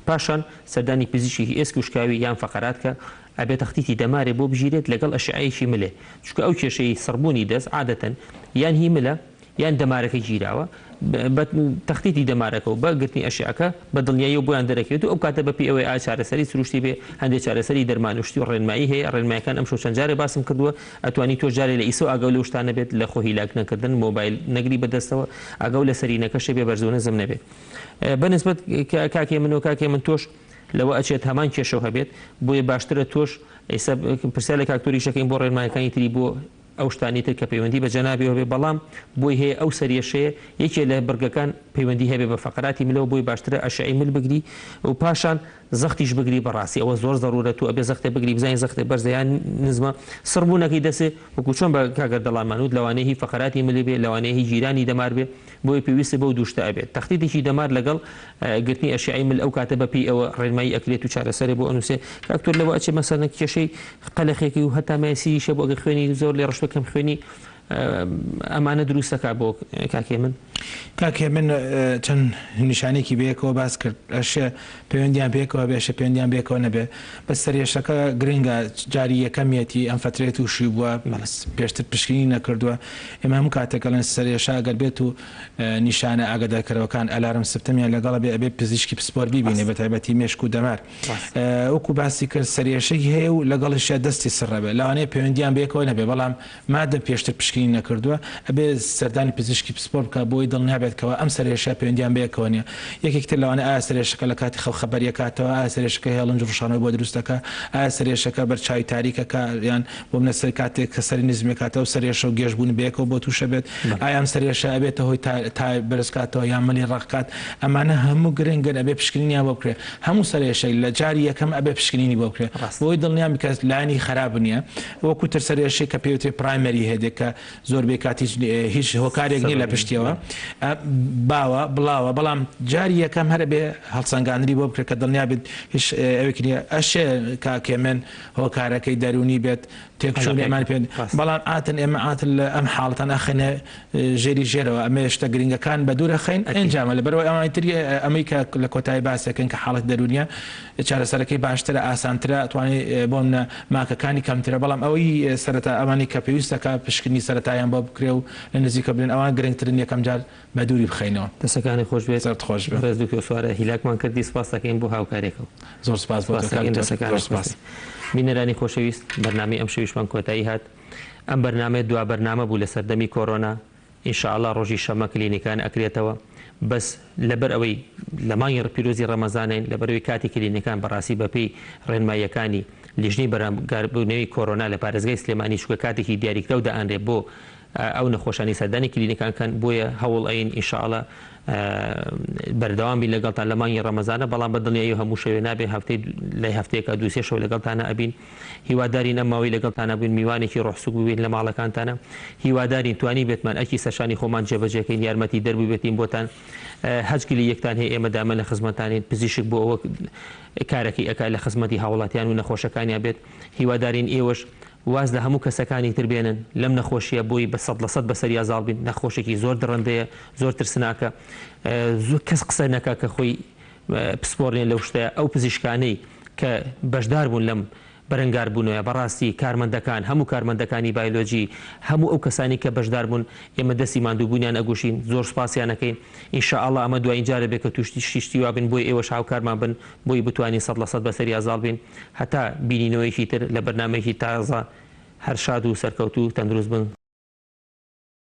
پاشان سەردانی پزیشکی ئێسک و شکاوی یان فەقەرات کە ئەبێ تەختیتی دەمارێ بۆ بژیرێت لەگەڵ ئەشعەیەکی ملێ چکە ئەو کێشەی سەربوونی دەست عادەتەن یان هی ملە یان دەمارەکەی گیراوە بە تەختیتی دەمارەکە و بە گرتنی ئەشیعەکە بە دڵنیایی و بۆیان دەرەکەوێت و ئەو کاتە بەپی ئەوەی چارەسەری سروشتی بێ هەندێک چارەسەری دەرمانوشتی و ڕێنمایی هەیە ڕێنمایەکان ئەم شەو چەند جارێ باسم کردووە ئەتوانی تۆ جارێ لە ئیسۆ ئاگەو لەو شتانە بێت لە خۆ هیلاک نەکردن مۆبایل نەگری بەدەستەوە ئاگەو لە سەرینەکەشێ بێ بەرزۆ نەزم نەبێت بەنسبەت کاکێ من و کاکێ من تۆش لەوە ئەچێت هەمان کێشەوە هەبێت بۆیە باشترە تۆش ئێستا پرسیار لە کاکتۆری شەکەین بۆ ڕێنمایەکانی تری بۆ ئەو شتانی تر کە پەیوەندی بە جەنابیەوە بێ بەڵام بۆی هەیە ئەو سەریەشەیە یەکێ لە بەرگەکان پەیوەندی هەبێ بە فەقراتی ملەوە بۆی باشترە ئەشعی مل بگری و پاشان زەختیش بگری بەڕاستی ئەوە زۆر ضرورەت و ئەبێ زەختێ بگری بزانین زەختێ بەرزەیان نزمە سڕبوونەکەی دەسێ وەکو چۆن بە کاگەر دەڵامانوت لەوانەیە هی فەقراتی ملی بێ لەوانەیە هی جیرانی دەمار بێ بۆی پێویستە بەو دووشتە ئەبێت تەختیتێکی دەمار لەگەڵ گرتنی ئەشیعی مل ئەو کاتە بەپی ئەوە ڕێنمایی ئەکرێت و چارەسەرێ بۆ ئەنووسێ کاکتۆر لەوە ئەچێ مەسەلەن کێشەی قەلەخێکی و هەتا مایسیریشە بۆ ئەگەر خوێنی زۆر لێ ڕشتەکەم خوێنی ئەمانە دروستەکە بۆ کاکێ من کاکێ من چەند نیشانێکی بەیەکەوە باس کرد ئەشێ پەیوەندیان پێکەوە بێشە پەیوەندیان بێکەوە نەبێ بە سەرێشەکە گرنگە جاری یەکەمیەتی ئەم فترێت و شوی بووە پێشتر پشکنی نەکردووە ئێمە هەموو کاتێکە لەن سەرێشە ئەگەر بێت و نیشانە ئاگادارکەرەوەکان ئەلارم سپتەمیان لەگەڵ بێ ئەبێ پزیشکی پسپۆر بیبینێ بە تایبەتی مێشک و دەمار وەکو باسی کرد سەرێشەی هەیە و لەگەڵیشە دەستی سڕەبێ لەوانەیە پەیوەندیان بێکەوە نەبێ بەڵام مادە پێشتر پشکنی نەکردووە ئەبێ سەردانی پزیشکی پسپۆر بکە بۆی دڵنیابێتەوە ئەم سەرێشە پەیوەندیان بێکەوە نیە یەکێکتر لەوانە ئایا سەرێشەکە لە کاتی خەڵ خەبەریەکاتەوە ئایا سەرێشەکە هێڵنج ڕوشانەوە بۆ دروستەکە ئایا سەرێشەکە بەرچاوی تاریکەکە یان بۆ منە سەر کاتێک کە سەری نزمێکاتەوە سەرێشە و گێژبوون بێکەوە بۆ تووشە بێت ئایا ئەم سەرێشە ئەبێتە هۆی تا بەرزکاتەوە یان ملی ڕقات ئەمانە هەموو گرنگن ئەبێ پشکنینیان بۆ بکرێ هەموو سەرێشەی لە جاری یەکەم ئەبێ پشکنینی بۆ بکرێ بۆی دڵنیان بکە لانی خراپ نییە وەکو تر سەرێشەی کە پێوتێ پرایمەری هەیە کە زۆر بێ کاتی هیچ هۆکارێک نیە لە پشتیەوە باوە بڵاوە بەڵام جاری یەکەم هەرە بێ هەڵسەنگاندنی بۆ بکرێت کە دڵنیا بێت هیچ ئەوێکی نیە ئەشێ کاکێ من هۆکارەکەی دەرونی بێت تێکچوونی ئەمان پێ بەڵام ئاتن ئێمە ئاتن لە ئەم حاڵەتان ئەخەنێ ژێری ژێرەوە ئەمە شتە گرنگەکان بە دوورە خەین ئەنجامە لە بەرەوەی ئەمانیتری ئەمریکا لە کۆتایی باسەکەن کە حاڵەت دەرونیە چارەسەرەکەی باشترە ئاسانترە ئەتوانێت بۆ منە ماکەکانی کەمترە بەڵام ئەوەی سەرەتا ئەمانی کە پێویستەکە پشکنی سەرەتایان بۆ بکرێ و لە نزیکە بن ئەوان گرنگترن یەکەم جار بە دووری بخەینەوە دەسەکانی خۆش بێت زەرد خۆش بێت ڕێز دوکتۆر سوارە هیلاکمان کردی سپاس دەکەین بۆ هاوکارێکەوە زۆر سپاس بۆ سپاس بینەرانی خۆشەویست بەرنامەی ئەم شەویشمان کۆتایی هات ئەم بەرنامەیە دوا بەرنامە بوو لە سەردەمی کۆرۆنا ئینشاءالله ڕۆژی شەمە کلینیکان ئەکرێتەوە بەس لەبەر ئەوەی لە مانگی پیرۆزی ڕەمەزانین لەبەرەوەی کاتی کلینیکان بەڕاستی بەپێی ڕێنماییەکانی لیژنەی بەرامبوونەوەی کۆرۆنا لە پارێزگای سلێمانی چووکە کاتێکی دیاریکرا و دەئەنرێ بۆ ئەو نەخۆشانی سەردانی کلینیکان کەن بۆیە هەوڵ ئەین ئینشاءالله بەردەوامی لەگەڵتان لە مانگی ڕەمەزانە بەڵام بە دڵنیایی هەموو شەوێ نابێ لای هەفتەیەکە دووسێ شەو لەگەڵتانە ئەبین هیوادارین ئەم ماوەی لەگەڵتانە بووین میوانێکی ڕۆحسوک ببین لە ماڵەکانتانە هیوادارین توانی بێتمان ئەکی سەرشانی خۆمان جێبەجێکەین یارمەتی دەربوو بێتین بۆتان هەچگلی یەکتان هەیە ئێمە دامە لە خزمەتانین پزیشک بۆ ئەوە کارێکی ئەکا لە خزمەتی هاوڵاتیان و نەخۆشەکانیان بێت هیوادارین ئێوەش واز لە هەموو کەسەکانی تربێنن لەم نەخۆشیە بۆی بە 100% بەسەری ئازاڵ بین نەخۆشێکی زۆر درڕندەیە زۆر ترسناکە زۆر کەس قسە نەکا کە خۆی پسپۆڕێن لەو شتەیە ئەو پزیشکانەی کە بەشدار بوون لەم بەرەنگار بوونەوە بەڕاستی کارمەندەکان هەموو کارمەندەکانی بایۆلۆجی هەموو ئەو کەسانی کە بەشدار بوون ئێمە دەستی ماندووبوونیان ئەگوشین زۆر سپاسیانەکەین ئینشاءالله ئەمە دوای جارە بێت کە توشتی شیشتی وابن بۆی ئێوە هاوکارمان بن بۆی بتوانین 100% بەسەری ئازاڵ بین هەتا بینینەوەیکی تر لە بەرنامەیەکی تازە هەر شاد و سەرکەوتو تەندروست بن.